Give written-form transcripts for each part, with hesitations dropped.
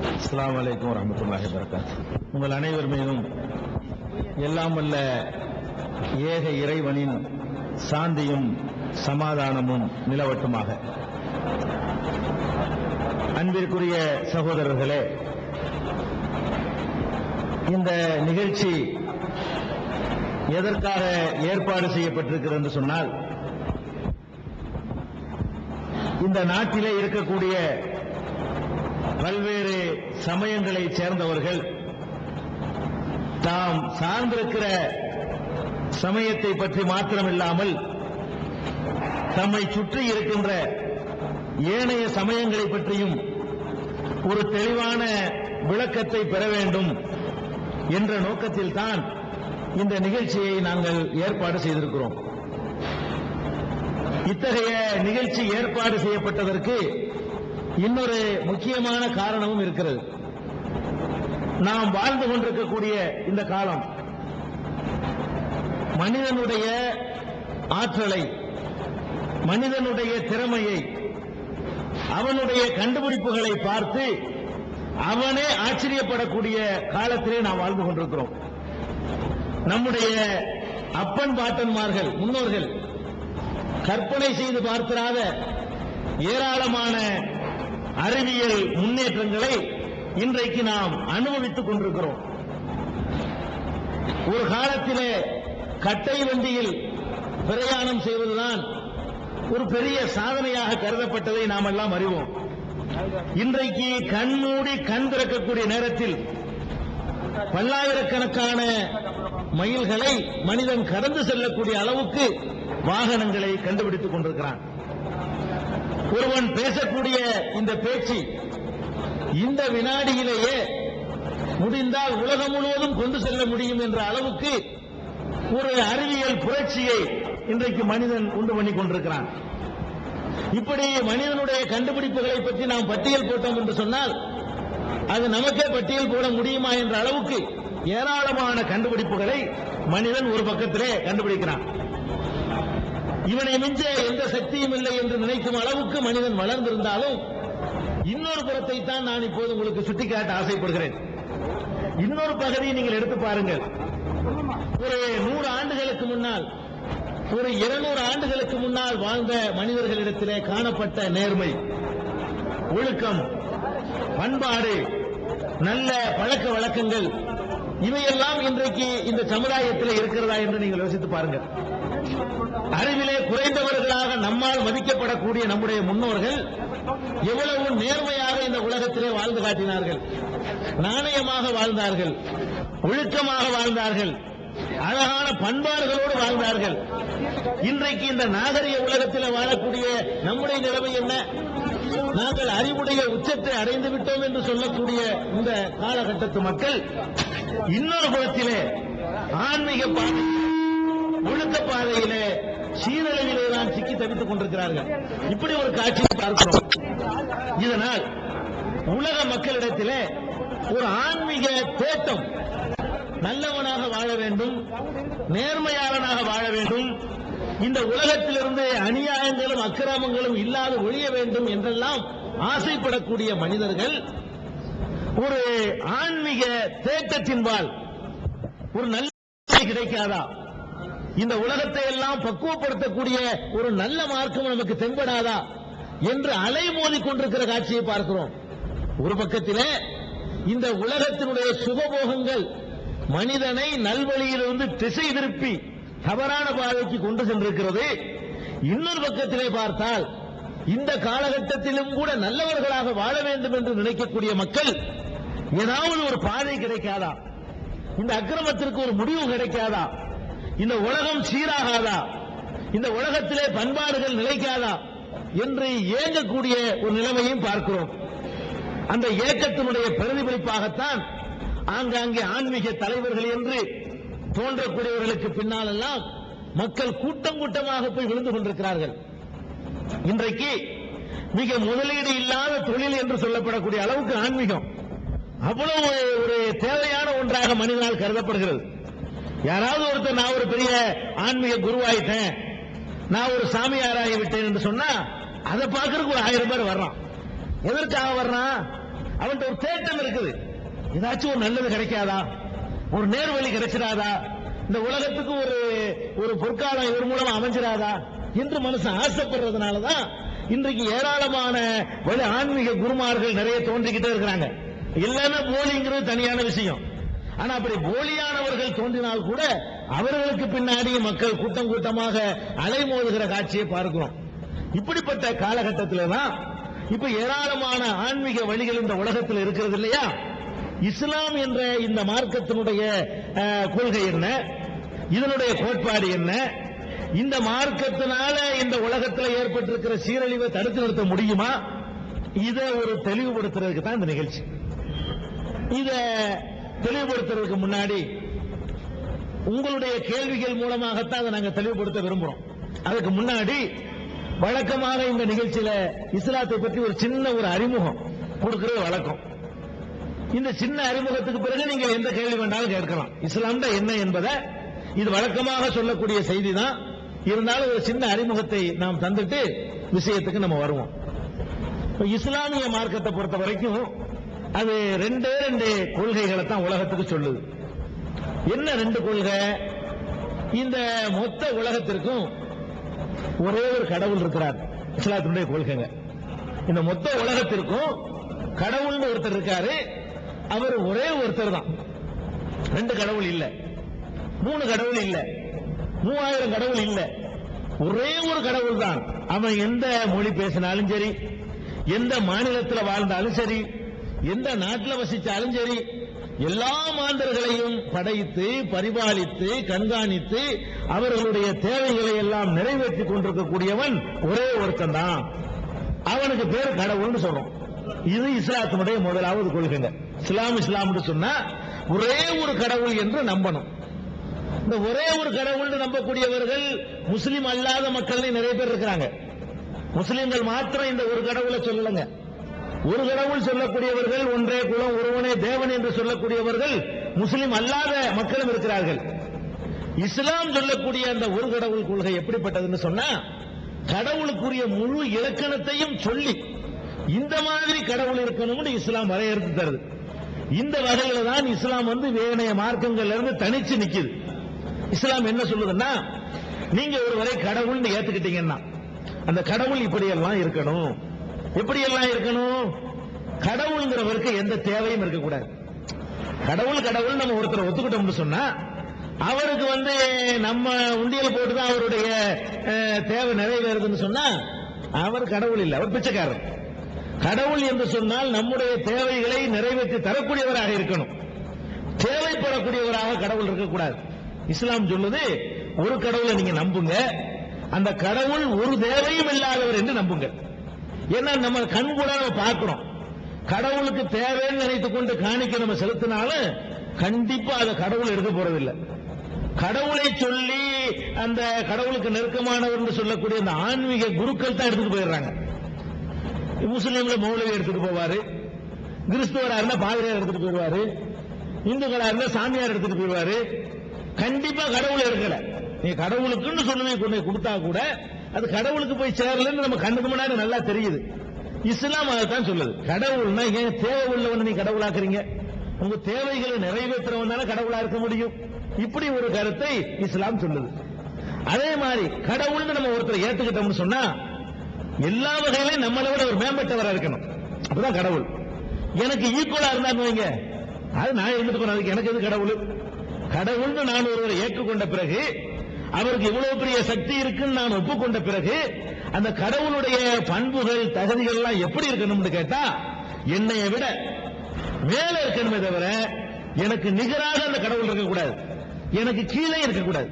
அஸ்ஸலாமு அலைக்கும் வரஹ்மத்துல்லாஹி வபரகாத்துஹு. உங்கள் அனைவர் மீதும் எல்லாம் வல்ல ஏக இறைவனின் சாந்தியும் சமாதானமும் நிலவட்டுமாக. அன்பிற்குரிய சகோதரர்களே, இந்த நிகழ்ச்சி எதற்காக ஏற்பாடு செய்யப்பட்டிருக்கிறது என்று சொன்னால், இந்த நாட்டிலே இருக்கக்கூடிய பல்வேறு சமயங்களை சேர்ந்தவர்கள் தாம் சார்ந்திருக்கிற சமயத்தை பற்றி மாத்திரமில்லாமல் தம்மை சுற்றி இருக்கின்ற ஏனைய சமயங்களை பற்றியும் ஒரு தெளிவான விளக்கத்தை பெற வேண்டும் என்ற நோக்கத்தில் தான் இந்த நிகழ்ச்சியை நாங்கள் ஏற்பாடு செய்திருக்கிறோம். இத்தகைய நிகழ்ச்சி ஏற்பாடு செய்யப்பட்டதற்கு இன்னொரு முக்கியமான காரணமும் இருக்கிறது. நாம் வாழ்ந்து கொண்டிருக்கக்கூடிய இந்த காலம் மனிதனுடைய ஆற்றலை, மனிதனுடைய திறமையை, அவனுடைய கண்டுபிடிப்புகளை பார்த்து அவனே ஆச்சரியப்படக்கூடிய காலத்திலே நாம் வாழ்ந்து கொண்டிருக்கிறோம். நம்முடைய அப்பன் பாட்டன்மார்கள், முன்னோர்கள் கற்பனை செய்து பார்த்திராத ஏராளமான அறிவியல் முன்னேற்றங்களை இன்றைக்கு நாம் அனுபவித்துக் கொண்டிருக்கிறோம். ஒரு காலத்திலே கட்டை வண்டியில் பிரயாணம் செய்வதுதான் ஒரு பெரிய சாதனையாக கருதப்பட்டதை நாம் எல்லாம் அறிவோம். இன்றைக்கு கண்மூடி கண் திறக்கக்கூடிய நேரத்தில் பல்லாயிரக்கணக்கான மைல்களை மனிதன் கடந்து செல்லக்கூடிய அளவுக்கு வாகனங்களை கண்டுபிடித்துக் கொண்டிருக்கிறான். ஒருவன் பேசக்கூடிய இந்த பேச்சு இந்த வினாடியிலேயே முடிந்தால் உலகம் முழுவதும் கொண்டு செல்ல முடியும் என்ற அளவுக்கு ஒரு அறிவியல் புரட்சியை இன்றைக்கு மனிதன் உண்டு பண்ணி கொண்டிருக்கிறான். இப்படி மனிதனுடைய கண்டுபிடிப்புகளை பற்றி நாம் பட்டியல் போட்டோம் என்று சொன்னால் அது நமக்கே பட்டியல் போட முடியுமா என்ற அளவுக்கு ஏராளமான கண்டுபிடிப்புகளை மனிதன் ஒரு பக்கத்திலே கண்டுபிடிக்கிறான். இவனை மிஞ்ச எந்த சக்தியும் இல்லை என்று நினைக்கும் அளவுக்கு மனிதன் வளர்ந்திருந்தாலும் இன்னொரு புறத்தை தான் நான் இப்போது உங்களுக்கு சுட்டிக்காட்ட ஆசைப்படுகிறேன். இன்னொரு பகுதியை நீங்கள் எடுத்து பாருங்கள். ஒரு 100 ஆண்டுகளுக்கு முன்னால், ஒரு 200 ஆண்டுகளுக்கு முன்னால் வாழ்ந்த மனிதர்களிடத்திலே காணப்பட்ட நேர்மை, ஒழுக்கம், பண்பாடு, நல்ல பழக்க வழக்கங்கள் இவையெல்லாம் இன்றைக்கு இந்த சமுதாயத்தில் இருக்கிறதா என்று நீங்கள் யோசித்து பாருங்கள். அறிவிலே குறைந்தவர்களாக நம்மால் மதிக்கப்படக்கூடிய நம்முடைய முன்னோர்கள் எவ்வளவு நேர்மையாக இந்த உலகத்திலே வாழ்ந்து காட்டினார்கள். நாணயமாக வாழ்ந்தார்கள், ஒழுக்கமாக வாழ்ந்தார்கள், அழகான பண்பாடுகளோடு வாழ்ந்தார்கள். இன்றைக்கு இந்த நாகரிக உலகத்தில் வாழக்கூடிய நம்முடைய நிலைமை என்ன? நாங்கள் அறிவுடைய உச்சத்தை அடைந்து விட்டோம் என்று சொல்லக்கூடிய இந்த காலகட்டத்து மக்கள் இன்னொரு புறத்திலே ஆன்மீக பாதை, ஒழுக்க பாதையிலே சீரழிவிலே தான் சிக்கி தவித்துக் கொண்டிருக்கிறார்கள். இப்படி ஒரு காட்சியை பார்க்கிறோம். இதனால் உலக மக்களிடத்திலே ஒரு ஆன்மீக தேட்டம், நல்லவனாக வாழ வேண்டும், நேர்மையாளனாக வாழ வேண்டும், இந்த உலகத்திலிருந்து அநியாயங்களும் அக்கிரமங்களும் இல்லாது ஒழிய வேண்டும் என்றெல்லாம் ஆசைப்படக்கூடிய மனிதர்கள் ஒரு ஆன்மீக தேட்டத்தின்பால் ஒரு நல்ல கிடைக்காதா? இந்த உலகத்தை எல்லாம் பக்குவப்படுத்தக்கூடிய ஒரு நல்ல மார்க்கம் நமக்கு தென்படாதா என்று அலைமோதி கொண்டிருக்கிற காட்சியை பார்க்கிறோம். ஒரு பக்கத்திலே இந்த உலகத்தினுடைய சுகபோகங்கள் மனிதனை நல்வழியிலிருந்து திசை திருப்பி தவறான பாதைக்கு கொண்டு சென்றிருக்கிறது. இன்னொரு பக்கத்திலே பார்த்தால் இந்த காலகட்டத்திலும் கூட நல்லவர்களாக வாழ வேண்டும் என்று நினைக்கக்கூடிய மக்கள் ஏதாவது ஒரு பாதை கிடைக்காதா? இந்த அக்கிரமத்திற்கு ஒரு முடிவு கிடைக்காதா? இந்த உலகம் சீராகாதா? இந்த உலகத்திலே பண்பாடுகள் நிலைக்காதா என்று ஏங்கக்கூடிய ஒரு நிலைமையும் பார்க்கிறோம். அந்த ஏக்கத்தினுடைய பிரதிபலிப்பாகத்தான் ஆங்காங்கே ஆன்மீக தலைவர்கள் என்று தோன்றக்கூடியவர்களுக்கு பின்னால் எல்லாம் மக்கள் கூட்டம் கூட்டமாக போய் விழுந்து கொண்டிருக்கிறார்கள். இன்றைக்கு மிக முதலீடு இல்லாத தொழில் என்று சொல்லப்படக்கூடிய அளவுக்கு ஆன்மீகம் அவ்வளவு ஒரு தேவையான ஒன்றாக மனிதனால் கருதப்படுகிறது. யாராவது ஒருத்தர் நான் ஒரு பெரிய ஆன்மீக குருவாயிட்டேன், நான் ஒரு சாமியாராகி விட்டேன் என்று சொன்னா அதை பார்க்கறதுக்கு ஒரு 1000 பேர் வர்றான். எதற்காக வர்றான்? அவன்கிட்ட ஒரு தேட்டம் நடக்குது, ஏதாச்சும் ஒரு நல்லது கிடைக்காதா, ஒரு நேர்வழி கிடைச்சிடாதா, இந்த உலகத்துக்கு ஒரு பொற்காலம் இவர் மூலமா அமைஞ்சிடாதா என்று மனுஷன் ஆசைப்படுறதுனாலதான் இன்றைக்கு ஏராளமான வழி ஆன்மீக குருமார்கள் நிறைய தோன்றிக்கிட்டே இருக்கிறாங்க. எல்லாமே போலிங்கிறது தனியான விஷயம். ஆனா அப்படி போலியானவர்கள் தோன்றினால் கூட அவர்களுக்கு பின்னாடி மக்கள் கூட்டம் கூட்டமாக அலைமோதுகிற காட்சியை பார்க்கிறோம். இப்படிப்பட்ட காலகட்டத்தில் தான் இப்ப ஏராளமான ஆன்மீக வழிகள் இந்த உலகத்தில் இருக்கிறது இல்லையா? இஸ்லாம் என்ற இந்த மார்க்கத்தினுடைய கொள்கை என்ன, இதனுடைய கோட்பாடு என்ன, இந்த மார்க்கத்தினால இந்த உலகத்தில் ஏற்பட்டிருக்கிற சீரழிவை தடுத்து நிறுத்த முடியுமா, இதை ஒரு தெளிவுபடுத்துறதுக்கு தான் இந்த நிகழ்ச்சி. இத தெளிவுபடுத்துறதுக்கு முன்னாடி உங்களுடைய கேள்விகள் மூலமாகத்தான் அதை நாங்கள் தெளிவுபடுத்த விரும்புறோம். அதுக்கு முன்னாடி வழக்கமாக இந்த நிகழ்ச்சியில இஸ்லாத்தை பற்றி ஒரு சின்ன அறிமுகம் கொடுக்கிறது வழக்கம். இந்த சின்ன அறிமுகத்துக்கு பிறகு நீங்க எந்த கேள்வி வேண்டாலும் கேட்கலாம். இஸ்லாம் என்ன என்பதை இது வழக்கமாக சொல்லக்கூடிய செய்தி தான். இருந்தாலும் ஒரு சின்ன அறிமுகத்தை நாம் தந்துட்டு விஷயத்துக்கு நம்ம வருவோம். இஸ்லாமிய மார்க்கத்தை பொறுத்த வரைக்கும் அது ரெண்டே கொள்கைகளை தான் உலகத்துக்கு சொல்லுது. என்ன ரெண்டு கொள்கை? இந்த மொத்த உலகத்திற்கும் ஒரே ஒரு கடவுள் இருக்கிறார். இஸ்லாத்தினுடைய கொள்கைங்க. இந்த மொத்த உலகத்திற்கும் கடவுள்னு ஒருத்தர் இருக்காரு. அவர் ஒரே ஒருத்தர் தான். ரெண்டு கடவுள் இல்ல, மூணு கடவுள் இல்ல, 3000 கடவுள் இல்ல, ஒரே ஒரு கடவுள் தான். அவன் எந்த மொழி பேசினாலும் சரி, எந்த மாநிலத்தில் வாழ்ந்தாலும் சரி, எந்த நாட்டில் வசித்தாலும் சரி, எல்லா மாந்தர்களையும் படைத்து பரிபாலித்து கண்காணித்து அவர்களுடைய தேவைகளை எல்லாம் நிறைவேற்றிக் கொண்டிருக்கக்கூடியவன் ஒரே ஒருத்தன் தான். அவனுக்கு பேர் கடவுள்னு சொல்றோம். இது இஸ்லாத்தினுடைய முதலாவது கொள்கைங்க. இஸ்லாம் சொன்னா ஒரே ஒரு கடவுள் என்று நம்பணும். இந்த ஒரே ஒரு கடவுள் நம்பக்கூடியவர்கள் முஸ்லிம் அல்லாத மக்கள் நிறைய பேர் இருக்கிறாங்க. முஸ்லிம்கள் மாத்திரம் இந்த ஒரு கடவுளை சொல்லலங்க. ஒரு கடவுள் சொல்லக்கூடியவர்கள், ஒன்றே குலம் ஒருவனே தேவன் என்று சொல்லக்கூடியவர்கள் முஸ்லிம் அல்லாத மக்களும் இருக்கிறார்கள். இஸ்லாம் சொல்லக்கூடிய அந்த ஒரு கடவுள் கொள்கை எப்படிப்பட்டதுன்னு சொன்னா, கடவுளுக்குரிய முழு இலக்கணத்தையும் சொல்லி இந்த மாதிரி கடவுள் இருக்கணும்னு இஸ்லாம் வரையறுத்து தருது. இந்த வகையில தான் இஸ்லாம் வேணைய மார்க்கங்கள்ல இருந்து தனிச்சு நிக்குது. இஸ்லாம் என்ன சொல்லுதுன்னா, நீங்க ஒருவரை கடவுள்னு ஏத்துக்கிட்டீங்கன்னா அந்த கடவுள் இப்படியெல்லாம் இருக்கணும். எப்படியெல்லாம் இருக்கணும்? கடவுள்ங்கிறவருக்கு எந்த தேவையும் இருக்கக்கூடாது. கடவுள் நம்ம ஒருத்தரை ஒத்துக்கிட்டோம்னு சொன்னா அவருக்கு நம்ம உண்டியல் போட்டுதான் அவருடைய தேவை நிறைவேறுதுன்னு சொன்னா அவர் கடவுள் இல்லை, அவர் பிச்சைக்காரர். கடவுள் என்று சொன்னால் நம்முடைய தேவைகளை நிறைவேற்றி தரக்கூடியவராக இருக்கணும், தேவைப்படக்கூடியவராக கடவுள் இருக்கக்கூடாது. இஸ்லாம் சொல்லுது, ஒரு கடவுளை நீங்க நம்புங்க, அந்த கடவுள் ஒரு தேவையும் இல்லாதவர் என்று நம்புங்க. ஏன்னா நம்ம கண் கூட நம்ம பார்க்கிறோம், கடவுளுக்கு தேவைன்னு நினைத்துக் கொண்டு காணிக்க நம்ம செலுத்தினாலும் கண்டிப்பா அதை கடவுள் எடுக்க போறதில்லை. கடவுளை சொல்லி அந்த கடவுளுக்கு நெருக்கமானவர் என்று சொல்லக்கூடிய அந்த ஆன்மீக குருக்கள் தான் எடுத்துட்டு போயிடுறாங்க. முஸ்லீம்ல மௌலவி எடுத்துட்டு போவாரு, கிறிஸ்துவரா இருந்தா பாதிரியார் எடுத்துட்டு போயிடுவாரு, இந்துக்களா இருந்தா சாமியார் எடுத்துட்டு போயிடுவாரு. கண்டிப்பா கடவுள் எடுக்கல. நீ கடவுளுக்குன்னு சொல்லி கொண்டு கொடுத்தா கூட அது கடவுளுக்கு போய் சேரலன்னு நம்ம கண்ணுக்கு முன்னாடி நல்லா தெரியுது. இஸ்லாம் அதைத்தான் சொல்லுது. கடவுள்னா ஏன் தேவை உள்ளவன் நீ கடவுளாக்குறீங்க? உங்க தேவைகளை நிறைவேற்றுறவன் தானே கடவுளா இருக்க முடியும். இப்படி ஒரு கருத்தை இஸ்லாம் சொல்லுது. அதே மாதிரி கடவுள்னு நம்ம ஒருத்தரை ஏத்துக்கிட்டோம்னு சொன்னா எல்லா வகையிலும் நம்மளை விட ஒரு மேம்பட்டவரா இருக்கணும், அப்பதான் கடவுள். எனக்கு ஈக்குவலா இருந்தான்னு வைங்க, அது நான் இருந்துட்டு போறேன், அதுக்கு எனக்கு எது கடவுள்? கடவுள்னு நான் ஒருவரை ஏற்றுக்கொண்ட பிறகு, அவருக்கு இவ்வளவு பெரிய சக்தி இருக்குன்னு நான் ஒப்புக்கொண்ட பிறகு, அந்த கடவுளுடைய பண்புகள் தகுதிகள் எல்லாம் எப்படி இருக்கணும்னு கேட்டா என்னைய விட மேல இருக்கணுமே தவிர எனக்கு நிகராக அந்த கடவுள் இருக்கக்கூடாது, எனக்கு கீழே இருக்கக்கூடாது.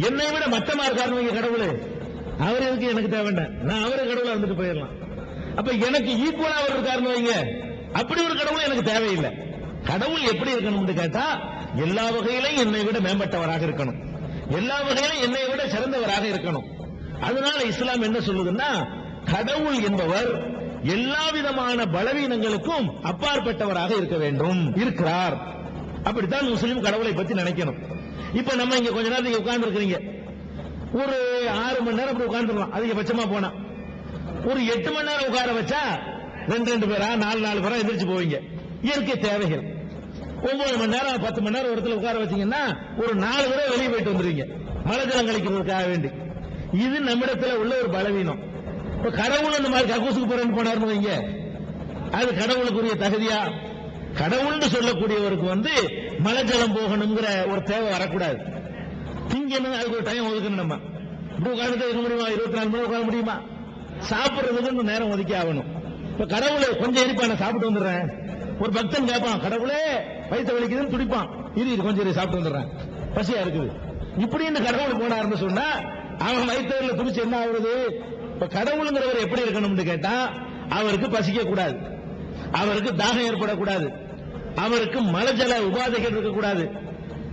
என்னை விட மட்டமா இருக்காரு கடவுள், அவர் எதுக்கு எனக்கு தேவை, நான் அவரை கடவுளா இருந்துட்டு போயிடலாம். அப்ப எனக்கு ஈக்குவலா அவர் இருக்காருன்னு வைங்க, அப்படி ஒரு கடவுள் எனக்கு தேவையில்லை. கடவுள் எப்படி இருக்கணும்னு கேட்டா எல்லா வகையிலும் என்னை விட மேம்பட்டவராக இருக்கணும், எல்லா வகையிலும் என்னை விட சிறந்தவராக இருக்கணும். அதனால இஸ்லாம் என்ன சொல்லுதுன்னா, கடவுள் என்பவர் எல்லா விதமான பலவீனங்களுக்கும் அப்பாற்பட்டவராக இருக்க வேண்டும், இருக்கிறார். அப்படித்தான் முஸ்லிம் கடவுளை பத்தி நினைக்கணும். இப்ப நம்ம இங்க கொஞ்ச நேரம் உட்கார்ந்து இருக்கிறீங்க, ஒரு 6 மணி நேரம் அப்படி உட்கார்ந்துடலாம் அதிகபட்சமா போனா. ஒரு 8 மணி நேரம் உட்கார வச்சா 2 பேரா 4 பேரா எந்திரிச்சு போவீங்க. இயற்கை தேவைகள். 9 மணி நேரம் 10 மணி நேரம் இடத்துல உட்கார வச்சீங்கன்னா ஒரு 4 தடவை வெளியே போயிட்டு வந்துருவீங்க மலை ஜலம் கழிக்கிறதுக்காக வேண்டி. இது நம்மிடத்துல உள்ள ஒரு பலவீனம். இப்ப கடவுள் அந்த மாதிரி கக்கூசுக்கு போறேன்னு போனாருன்னு வைங்க, அது கடவுளுக்குரிய தகுதியா? கடவுள்னு சொல்லக்கூடியவருக்கு மலை ஜலம் போகணுங்கிற ஒரு தேவை வரக்கூடாது. திங்கணும் அதுக்கு ஒரு டைம் ஒதுக்கணும். நம்ம இப்படி உட்காந்து இருக்க முடியுமா? 24 மணி உட்கார முடியுமா? சாப்பிடுறதுக்கு நேரம் ஒதுக்கி ஆகணும். இப்ப கடவுளை கொஞ்சம் எரிப்பா, நான் சாப்பிட்டு வந்துடுறேன். ஒரு பக்தன் கேட்பான், கடவுளே வயிற்று வலிக்குதுன்னு துடிப்பான், இது கொஞ்சம் சாப்பிட்டு வந்துடுறேன், பசியா இருக்குது. இப்படின்னு கடவுள் போனாருன்னு சொன்னா அவன் வயிற்றுல துடிச்சு என்ன ஆகுறது? இப்ப கடவுளுங்கிறவர் எப்படி இருக்கணும்னு கேட்டா, அவருக்கு பசிக்க கூடாது, அவருக்கு தாகம் ஏற்படக்கூடாது, அவருக்கு மலஜல உபாதைகள் இருக்கக்கூடாது.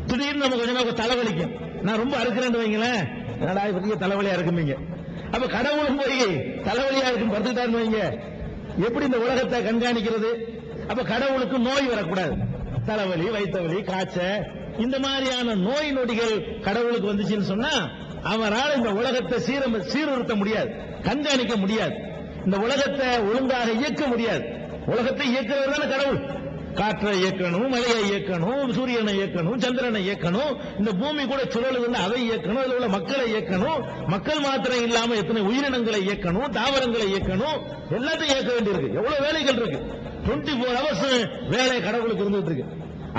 திடீர்னு நம்ம கொஞ்ச நேரம் தலைவலிக்கும், நான் ரொம்ப அறுக்கிறேன்னு வைங்களேன், என்னடா பெரிய தலைவலியா இருக்குமீங்க. அப்ப கடவுளும் போய் தலைவலியா இருக்கும் படுத்துட்டாருன்னு வைங்க, எப்படி இந்த உலகத்தை கண்காணிக்கிறது? அப்ப கடவுளுக்கு நோய் வரக்கூடாது. தலைவலி, வயிற்றுவலி, காய்ச்சல், இந்த மாதிரியான நோய் நொடிகள் கடவுளுக்கு வந்துச்சுன்னு சொன்னா அவரால் இந்த உலகத்தை சீர்திருத்த முடியாது, கண்காணிக்க முடியாது, இந்த உலகத்தை ஒழுங்காக இயக்க முடியாது. உலகத்தை இயக்குறவர் தானே கடவுள். காற்றை இயக்கணும், மழையை இயக்கணும், சூரியனை இயக்கணும், சந்திரனை இயக்கணும், இந்த பூமி கூட சுழலுது அதை இயக்கணும், அதில் உள்ள மக்களை இயக்கணும், மக்கள் மாத்திரம் இல்லாம எத்தனை உயிரினங்களை இயக்கணும், தாவரங்களை இயக்கணும், எல்லாத்தையும் இயக்க வேண்டியிருக்கு. எவ்வளவு வேலைகள் இருக்கு. 24 hours வேலை கடவுளுக்கு இருந்துட்டு இருக்கு.